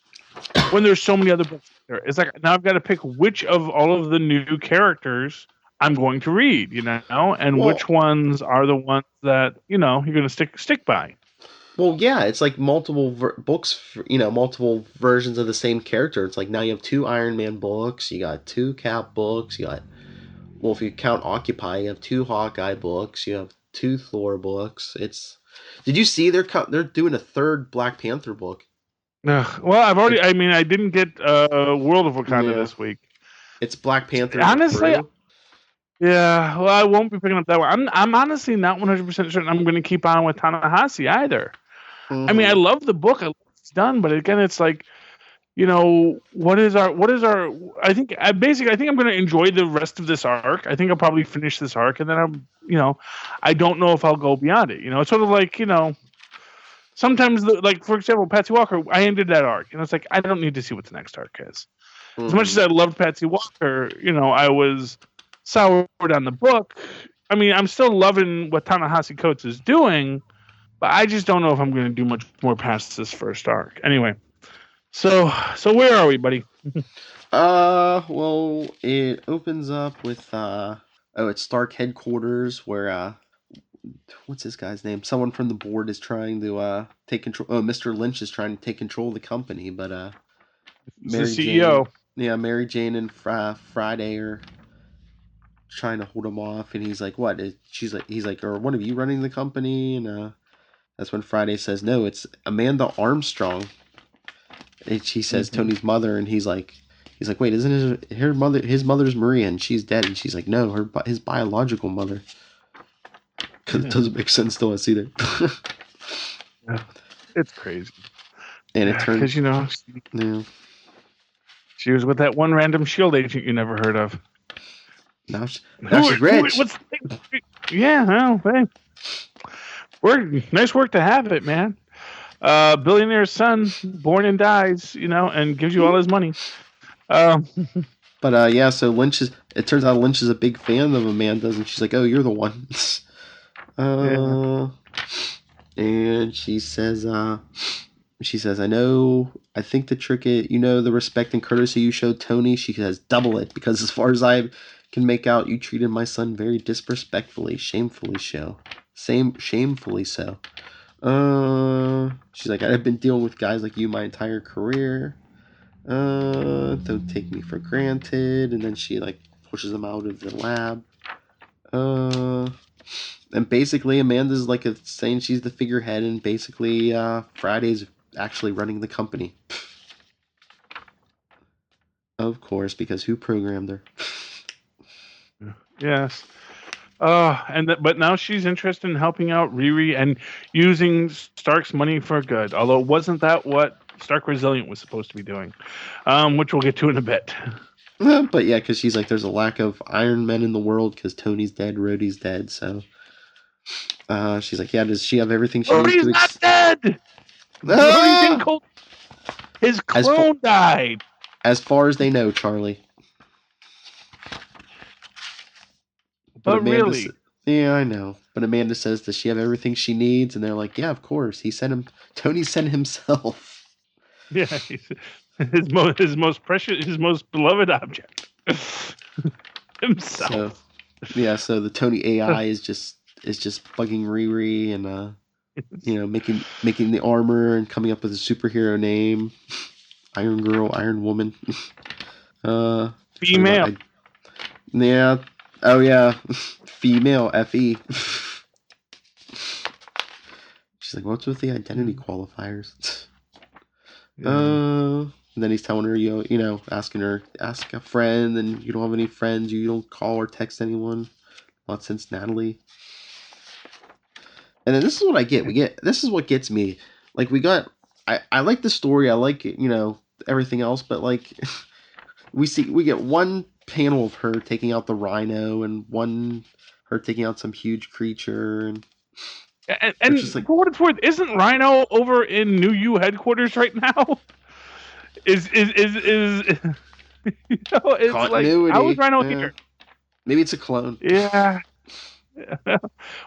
Speaker 2: when there's so many other books there. It's like now I've got to pick which of all of the new characters I'm going to read, and
Speaker 1: Well,
Speaker 2: which ones are the ones that you're going to stick by.
Speaker 1: Well, yeah, it's like multiple books, multiple versions of the same character. It's like now you have 2 Iron Man books, you got 2 Cap books, you got, well, if you count Occupy, you have 2 Hawkeye books, you have 2 Thor books. Did you see they're doing a 3rd Black Panther book?
Speaker 2: Well, I didn't get World of Wakanda
Speaker 1: Yeah,
Speaker 2: this week.
Speaker 1: it's Black Panther.
Speaker 2: Honestly, yeah, well, I won't be picking up that one. I'm honestly not 100% certain I'm going to keep on with Ta-Nehisi either.
Speaker 1: Mm-hmm.
Speaker 2: I mean, I love the book. I love what it's done, but again, it's like, what is our? I think I'm going to enjoy the rest of this arc. I think I'll probably finish this arc, and then I don't know if I'll go beyond it. It's sort of like, sometimes like for example, Patsy Walker, I ended that arc, and it's like I don't need to see what the next arc is.
Speaker 1: Mm-hmm.
Speaker 2: As much as I loved Patsy Walker, I was soured on the book. I mean, I'm still loving what Ta-Nehisi Coates is doing, but I just don't know if I'm going to do much more past this first arc. Anyway, so where are we, buddy?
Speaker 1: Well, it opens up with it's Stark headquarters where what's this guy's name? Someone from the board is trying to take control. Oh, Mr. Lynch is trying to take control of the company, but
Speaker 2: Mary the CEO.
Speaker 1: Jane, Mary Jane and Friday are trying to hold him off, and he's like, "What?" He's like, "Are one of you running the company?" And that's when Friday says, "No, it's Amanda Armstrong." And she says Tony's mother, and he's like, "Wait, isn't her mother? His mother's Maria, and she's dead." And she's like, "No, his biological mother." Because it doesn't make sense to us either.
Speaker 2: It's crazy.
Speaker 1: And it turns,
Speaker 2: she was with that one random S.H.I.E.L.D. agent you never heard of.
Speaker 1: Now she's rich.
Speaker 2: Yeah, well, hey. Nice work to have it, man. Billionaire's son, born and dies, and gives you all his money.
Speaker 1: But yeah, so it turns out Lynch is a big fan of Amanda's, and she's like, "Oh, you're the one." And she says, I think the trick is, the respect and courtesy you showed Tony. She says, double it, because as far as I can make out, you treated my son very disrespectfully, shamefully so. She's like, I've been dealing with guys like you my entire career. Don't take me for granted. And then she like pushes him out of the lab. And basically Amanda's like saying she's the figurehead, and basically Friday's actually running the company. Of course, because who programmed her?
Speaker 2: Yes. But now she's interested in helping out Riri and using Stark's money for good. Although wasn't that what Stark Resilient was supposed to be doing? Which we'll get to in a bit.
Speaker 1: But yeah, because she's like, there's a lack of Iron Men in the world because Tony's dead, Rhodey's dead, so she's like, yeah, does she have everything she needs to...
Speaker 2: Rhodey's not dead! No! His clone died!
Speaker 1: As far as they know, Charlie.
Speaker 2: But really?
Speaker 1: Yeah, I know. But Amanda says, does she have everything she needs? And they're like, yeah, of course. Tony sent himself.
Speaker 2: Yeah, his most precious, his most beloved object. Himself.
Speaker 1: So the Tony AI is just bugging Riri and making the armor and coming up with a superhero name. Iron Girl, Iron Woman.
Speaker 2: Female.
Speaker 1: Yeah. Oh yeah. Female FE. She's like, what's with the identity qualifiers? And then he's telling her, asking her, ask a friend, and you don't have any friends, you don't call or text anyone. Not since Natalie. And then this is what I get. This is what gets me. Like, I like the story, I like, everything else, but, like, we get one panel of her taking out the rhino, and one, her taking out some huge creature,
Speaker 2: and like, for what it's worth, isn't Rhino over in New U headquarters right now? Is it's
Speaker 1: continuity.
Speaker 2: Like, how is Rhino here?
Speaker 1: Maybe it's a clone.
Speaker 2: Yeah.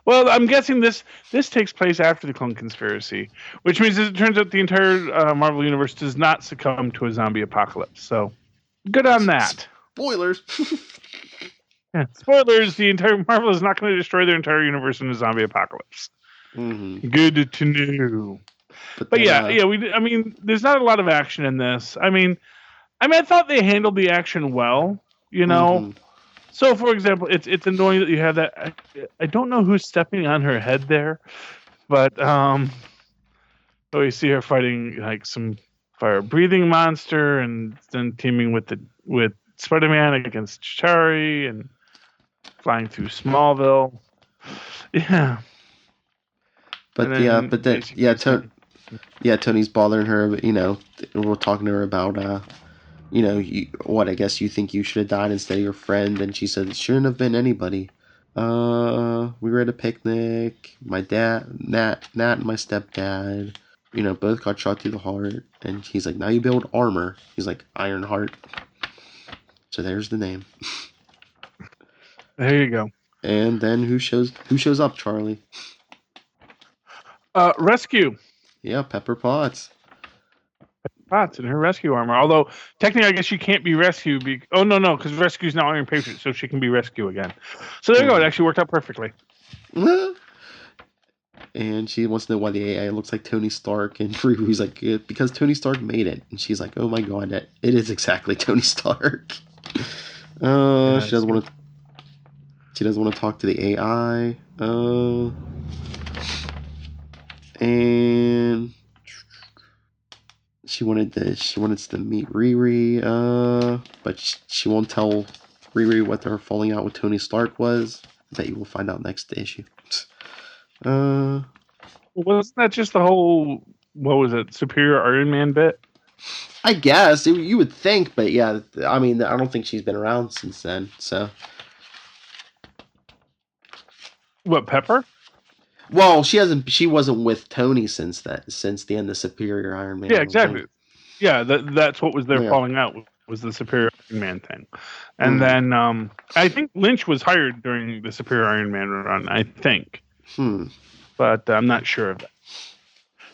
Speaker 2: Well, I'm guessing this takes place after the clone conspiracy, which means it turns out the entire Marvel universe does not succumb to a zombie apocalypse. So, good on that.
Speaker 1: Spoilers.
Speaker 2: Yeah, spoilers. The entire Marvel is not going to destroy their entire universe in a zombie apocalypse.
Speaker 1: Mm-hmm.
Speaker 2: Good to know. But then, I mean, there's not a lot of action in this. I mean, I thought they handled the action well.
Speaker 1: Mm-hmm.
Speaker 2: So, for example, it's annoying that you have that. I don't know who's stepping on her head there, but you see her fighting like some fire-breathing monster, and then teaming with Spider-Man against Chitauri, and flying through Smallville. Yeah.
Speaker 1: Tony's bothering her. But, we're talking to her about I guess you think you should have died instead of your friend, and she said it shouldn't have been anybody. We were at a picnic. My dad, Nat, and my stepdad, both got shot through the heart. And he's like, now you build armor. He's like, Ironheart. So there's the name.
Speaker 2: There you go.
Speaker 1: And then who shows up, Charlie?
Speaker 2: Rescue.
Speaker 1: Yeah, Pepper Potts.
Speaker 2: Potts in her rescue armor. Although technically, I guess she can't be rescue. No, because Rescue's now Iron Patriot, so she can be rescue again. So there you go. It actually worked out perfectly.
Speaker 1: And she wants to know why the AI looks like Tony Stark, and Riri's like, because Tony Stark made it. And she's like, oh my god, it is exactly Tony Stark. She doesn't want to talk to the AI. And she wanted to meet Riri, but she won't tell Riri what their falling out with Tony Stark was. I bet you will find out next issue.
Speaker 2: Wasn't that just the whole, what was it, Superior Iron Man bit?
Speaker 1: I guess you would think, but yeah, I mean, I don't think she's been around since then. So,
Speaker 2: what, Pepper?
Speaker 1: Well, she wasn't with Tony since the end of Superior Iron Man.
Speaker 2: Yeah, exactly. Yeah, that's what was their falling out, was the Superior Iron Man thing. And then I think Lynch was hired during the Superior Iron Man run, I think. But I'm not sure of that.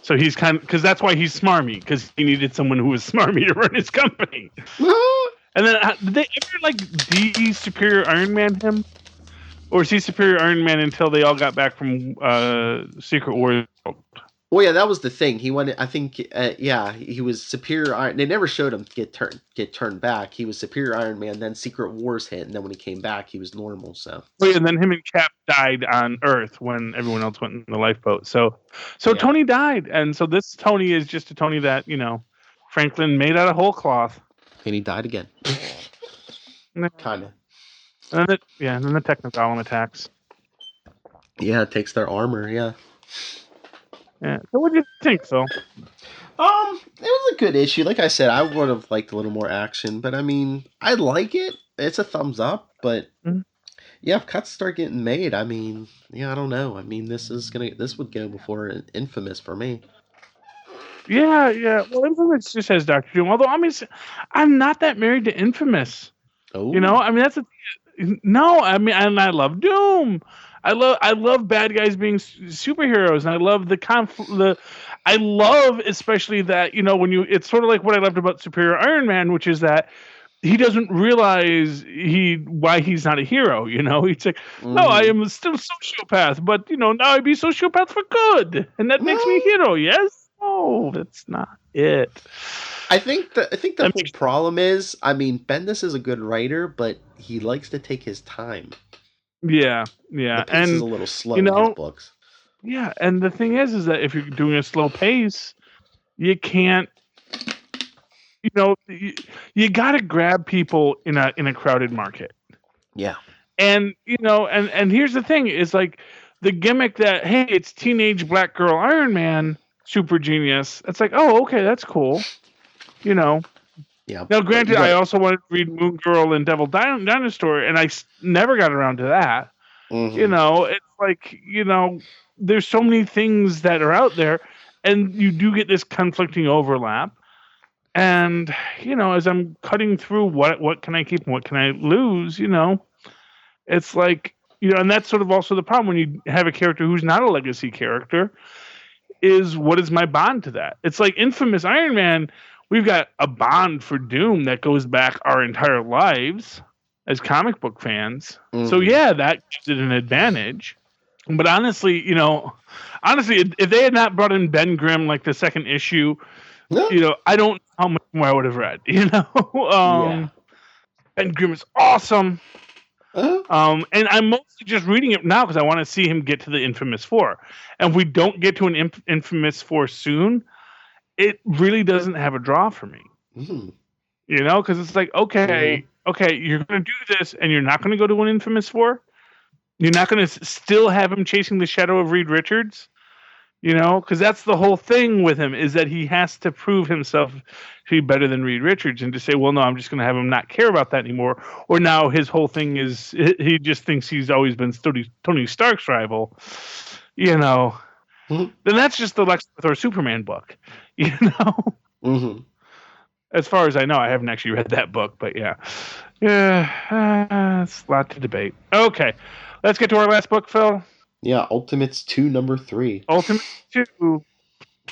Speaker 2: So he's because that's why he's smarmy, because he needed someone who was smarmy to run his company. And then did they ever de-Superior Iron Man him? Or is he Superior Iron Man until they all got back from Secret Wars?
Speaker 1: Well, yeah, that was the thing. He wanted, I think, he was Superior Iron. They never showed him get turned back. He was Superior Iron Man. Then Secret Wars hit, and then when he came back, he was normal. So.
Speaker 2: Oh, yeah, and then him and Cap died on Earth when everyone else went in the lifeboat. So Tony died, and so this Tony is just a Tony that Franklin made out of whole cloth.
Speaker 1: And he died again. Kind of.
Speaker 2: And then the Technogolem attacks.
Speaker 1: Yeah, it takes their armor. Yeah.
Speaker 2: Yeah. So what do you think, Phil?
Speaker 1: It was a good issue. Like I said, I would have liked a little more action, but I mean, I like it. It's a thumbs up, but if cuts start getting made, I mean, I don't know. I mean, this would go before Infamous for me.
Speaker 2: Yeah. Well, Infamous just has Dr. Doom. Although I'm not that married to Infamous.
Speaker 1: Oh.
Speaker 2: I mean, no. I mean, and I love Doom. I love bad guys being superheroes, and I love the conflict. I love especially that it's sort of like what I loved about Superior Iron Man, which is that he doesn't realize why he's not a hero. He's like, no, I am still a sociopath, but now I be sociopath for good, and that makes me a hero. Yes, no, that's not it.
Speaker 1: I think the problem is, I mean, Bendis is a good writer, but he likes to take his time.
Speaker 2: Yeah,
Speaker 1: the pace is a little slow in his books.
Speaker 2: Yeah, and the thing is that if you're doing a slow pace, you can't you got to grab people in a crowded market.
Speaker 1: Yeah.
Speaker 2: And and here's the thing is like the gimmick that hey, it's teenage black girl Iron Man, super genius. It's like, oh, okay, that's cool.
Speaker 1: Yeah.
Speaker 2: Now, granted, I also wanted to read Moon Girl and Devil Dinosaur, and I never got around to that.
Speaker 1: Mm-hmm.
Speaker 2: It's like there's so many things that are out there, and you do get this conflicting overlap. And as I'm cutting through what can I keep and what can I lose, it's like and that's sort of also the problem when you have a character who's not a legacy character. Is what is my bond to that? It's like Infamous Iron Man. We've got a bond for Doom that goes back our entire lives as comic book fans.
Speaker 1: Mm-hmm.
Speaker 2: So yeah, that gives it an advantage. But honestly, if they had not brought in Ben Grimm like the second issue, I don't know how much more I would have read. Ben Grimm is awesome. And I'm mostly just reading it now because I want to see him get to the Infamous Four. And if we don't get to an Infamous Four soon, it really doesn't have a draw for me.
Speaker 1: Mm-hmm.
Speaker 2: Because it's like, okay, you're going to do this and you're not going to go to an Infamous Four? You're not going to still have him chasing the shadow of Reed Richards? Because that's the whole thing with him is that he has to prove himself to be better than Reed Richards and to say, well, no, I'm just going to have him not care about that anymore. Or now his whole thing is he just thinks he's always been Tony Stark's rival.
Speaker 1: Mm-hmm.
Speaker 2: Then that's just the Lex Luthor Superman book.
Speaker 1: Mm-hmm.
Speaker 2: As far as I know, I haven't actually read that book, but yeah, it's a lot to debate. Okay, let's get to our last book, Phil.
Speaker 1: Yeah, Ultimates 2, number 3.
Speaker 2: Ultimates 2.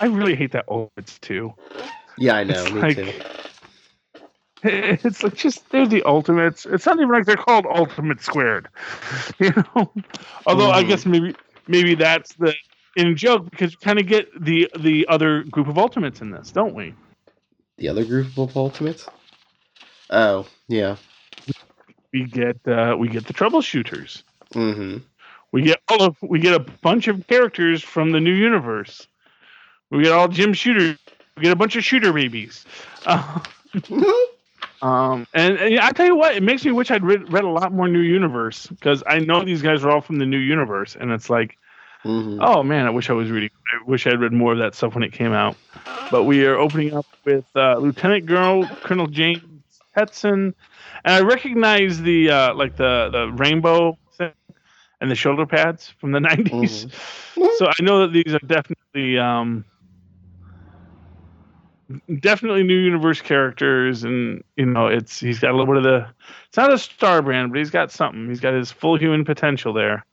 Speaker 2: I really hate that Ultimates 2.
Speaker 1: Yeah, I know. Me too.
Speaker 2: It's like just they're the Ultimates. It's not even like they're called Ultimate Squared. Although I guess maybe that's the in joke because we kind of get the other group of Ultimates in this, don't we?
Speaker 1: The other group of Ultimates? Oh, yeah.
Speaker 2: We get the troubleshooters.
Speaker 1: Mm-hmm.
Speaker 2: We get a bunch of characters from the new universe. We get all Jim Shooter. We get a bunch of shooter babies. And I tell you what, it makes me wish I'd read a lot more New Universe because I know these guys are all from the New Universe, and it's like, oh man, I wish I'd read more of that stuff when it came out. But we are opening up with Lieutenant Colonel James Hetson, and I recognize the the rainbow thing and the shoulder pads from the 90s. So I know that these are definitely New Universe characters, and he's got a little bit of it's not a star brand, but he's got something. He's got his full human potential there.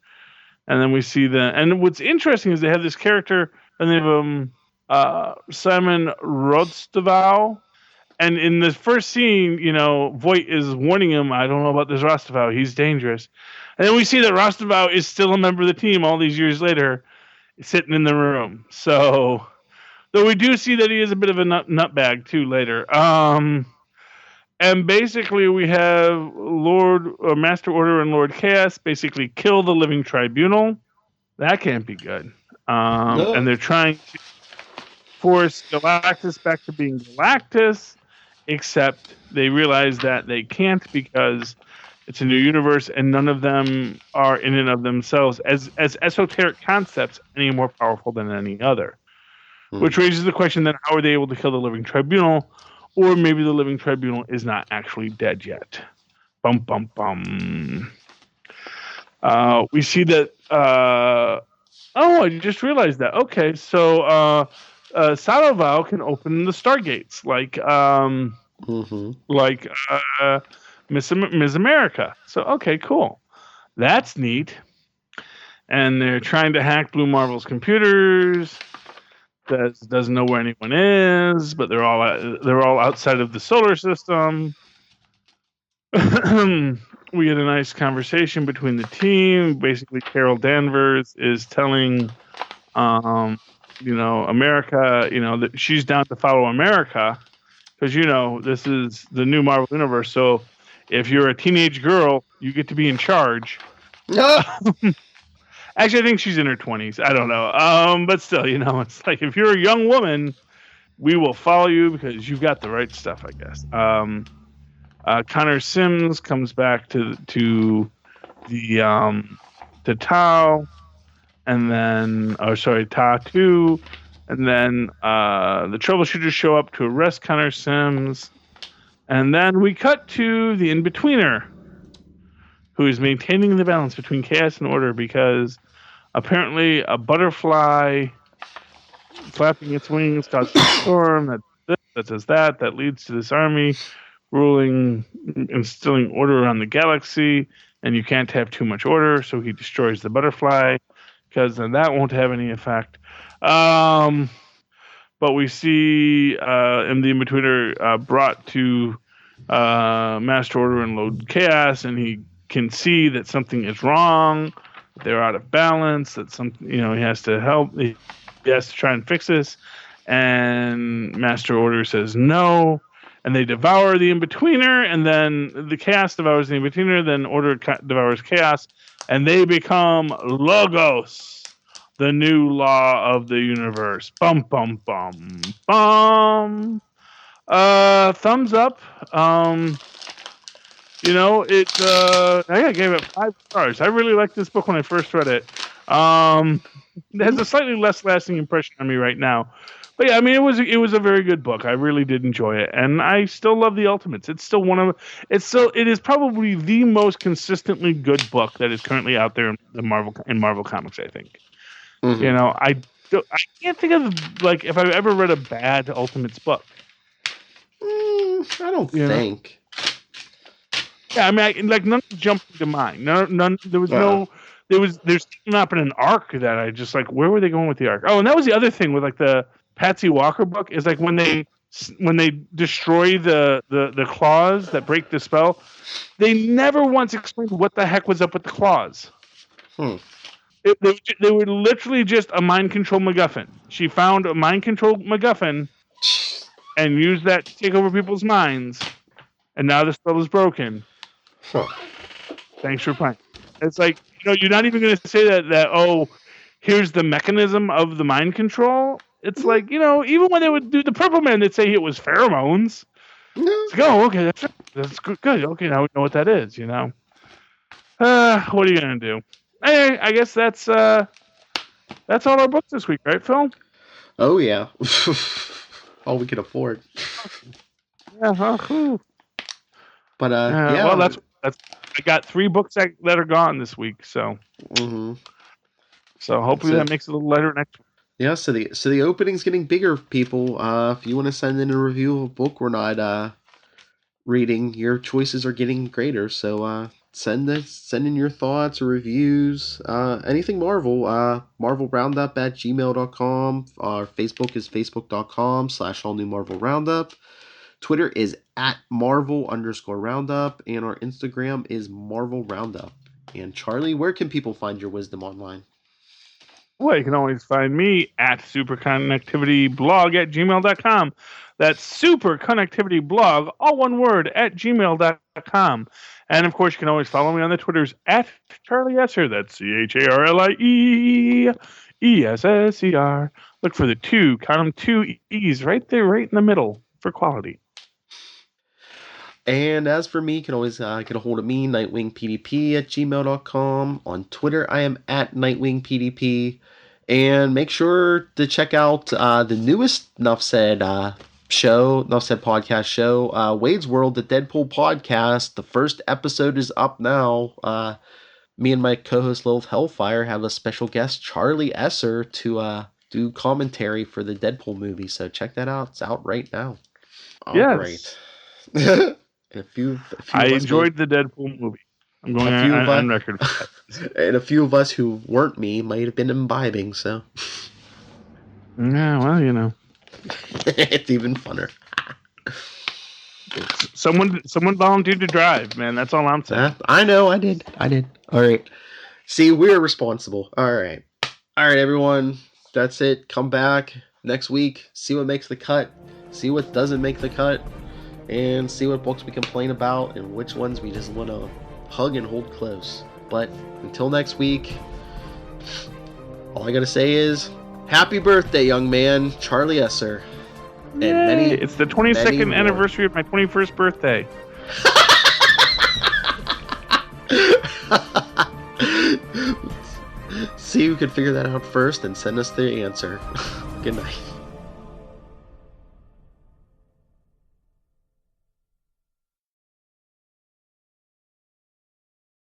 Speaker 2: And then we see and what's interesting is they have this character and they have Simon Rostovow. And in the first scene, Voight is warning him, I don't know about this Rostovow, he's dangerous. And then we see that Rostovow is still a member of the team all these years later, sitting in the room. So, though we do see that he is a bit of a nutbag too later. And basically we have Master Order and Lord Chaos basically kill the Living Tribunal. That can't be good. No. And they're trying to force Galactus back to being Galactus, except they realize that they can't because it's a new universe and none of them are in and of themselves as esoteric concepts any more powerful than any other. Which raises the question then, how are they able to kill the Living Tribunal? Or maybe the Living Tribunal is not actually dead yet. Bum, bum, bum. We see that... I just realized that. Okay, so Sadoval can open the Stargates like Miss America. So, okay, cool. That's neat. And they're trying to hack Blue Marvel's computers. That doesn't know where anyone is, but they're all outside of the solar system. We get a nice conversation between the team. Basically, Carol Danvers is telling, America, that she's down to follow America because this is the new Marvel universe. So, if you're a teenage girl, you get to be in charge. Actually, I think she's in her 20s. I don't know. But still, it's like if you're a young woman, we will follow you because you've got the right stuff, I guess. Connor Sims comes back to the to Tau, and then Ta 2, and then the troubleshooters show up to arrest Connor Sims, and then we cut to the in-betweener, who is maintaining the balance between chaos and order because apparently a butterfly flapping its wings causes a storm that does that leads to this army ruling, instilling order around the galaxy, and you can't have too much order, so he destroys the butterfly because then that won't have any effect. But we see in the in-betweener brought to Master Order and Lord Chaos, and he can see that something is wrong, they're out of balance, that he has to help, he has to try and fix this, and Master Order says no, and they devour the in-betweener, and then the Chaos devours the in-betweener, then Order devours Chaos, and they become Logos, the new law of the universe. Bum, bum, bum, bum. Thumbs up. I gave it 5 stars. I really liked this book when I first read it. It has a slightly less lasting impression on me right now. But yeah, I mean, it was a very good book. I really did enjoy it, and I still love the Ultimates. It is probably the most consistently good book that is currently out there in Marvel Comics, I think. Mm-hmm. I can't think of if I've ever read a bad Ultimates book.
Speaker 1: I don't think.
Speaker 2: Yeah, I mean, none jumped to mind. None. There was no. There's not been an arc that I just where were they going with the arc? Oh, and that was the other thing with the Patsy Walker book is when they destroy the claws that break the spell, they never once explained what the heck was up with the claws. They were literally just a mind control MacGuffin. She found a mind control MacGuffin and used that to take over people's minds, and now the spell is broken. Thanks for playing. It's you're not even going to say that here's the mechanism of the mind control. It's even when they would do the Purple Man, they'd say it was pheromones. It's okay, that's good. Okay, now we know what that is. What are you going to do? Hey, I guess that's all our books this week, right, Phil?
Speaker 1: Oh yeah, all we can afford.
Speaker 2: Yeah.
Speaker 1: But yeah.
Speaker 2: Well, that's. I got 3 books that are gone this week, so. Mm-hmm. So hopefully that makes it a little lighter next week.
Speaker 1: Yeah, so the opening's getting bigger, people. If you want to send in a review of a book we're not reading, your choices are getting greater. So send in your thoughts or reviews, anything Marvel. Marvel Roundup at gmail.com. Our Facebook is facebook.com/allnewmarvelroundup. Twitter is at Marvel_Roundup, and our Instagram is Marvel Roundup. And Charlie, where can people find your wisdom online?
Speaker 2: Well, you can always find me at superconnectivityblog@gmail.com. That's superconnectivityblog, all one word, @gmail.com. And of course, you can always follow me on the Twitters at Charlie Esser. That's CharlieEsser. Look for the 2, count them 2 E's right there, right in the middle for quality.
Speaker 1: And as for me, you can always get a hold of me, nightwingpdp@gmail.com. On Twitter, I am at nightwingpdp. And make sure to check out the newest Nuff Said podcast show, Wade's World, the Deadpool podcast. The first episode is up now. Me and my co-host Lilith Hellfire have a special guest, Charlie Esser, to do commentary for the Deadpool movie. So check that out. It's out right now.
Speaker 2: Yes.
Speaker 1: Great.
Speaker 2: I enjoyed the Deadpool movie. I'm going on record for that.
Speaker 1: And a few of us who weren't me might have been imbibing, so.
Speaker 2: Yeah, well,
Speaker 1: It's even funner.
Speaker 2: Someone volunteered to drive, man. That's all I'm saying.
Speaker 1: I know, I did. All right. See, we're responsible. All right, everyone. That's it. Come back next week. See what makes the cut. See what doesn't make the cut. And see what books we complain about and which ones we just want to hug and hold close. But until next week, all I gotta say is, happy birthday, young man, Charlie Esser. And many,
Speaker 2: it's the 22nd
Speaker 1: many more.
Speaker 2: anniversary of my 21st birthday.
Speaker 1: See who could figure that out first and send us the answer. Good night.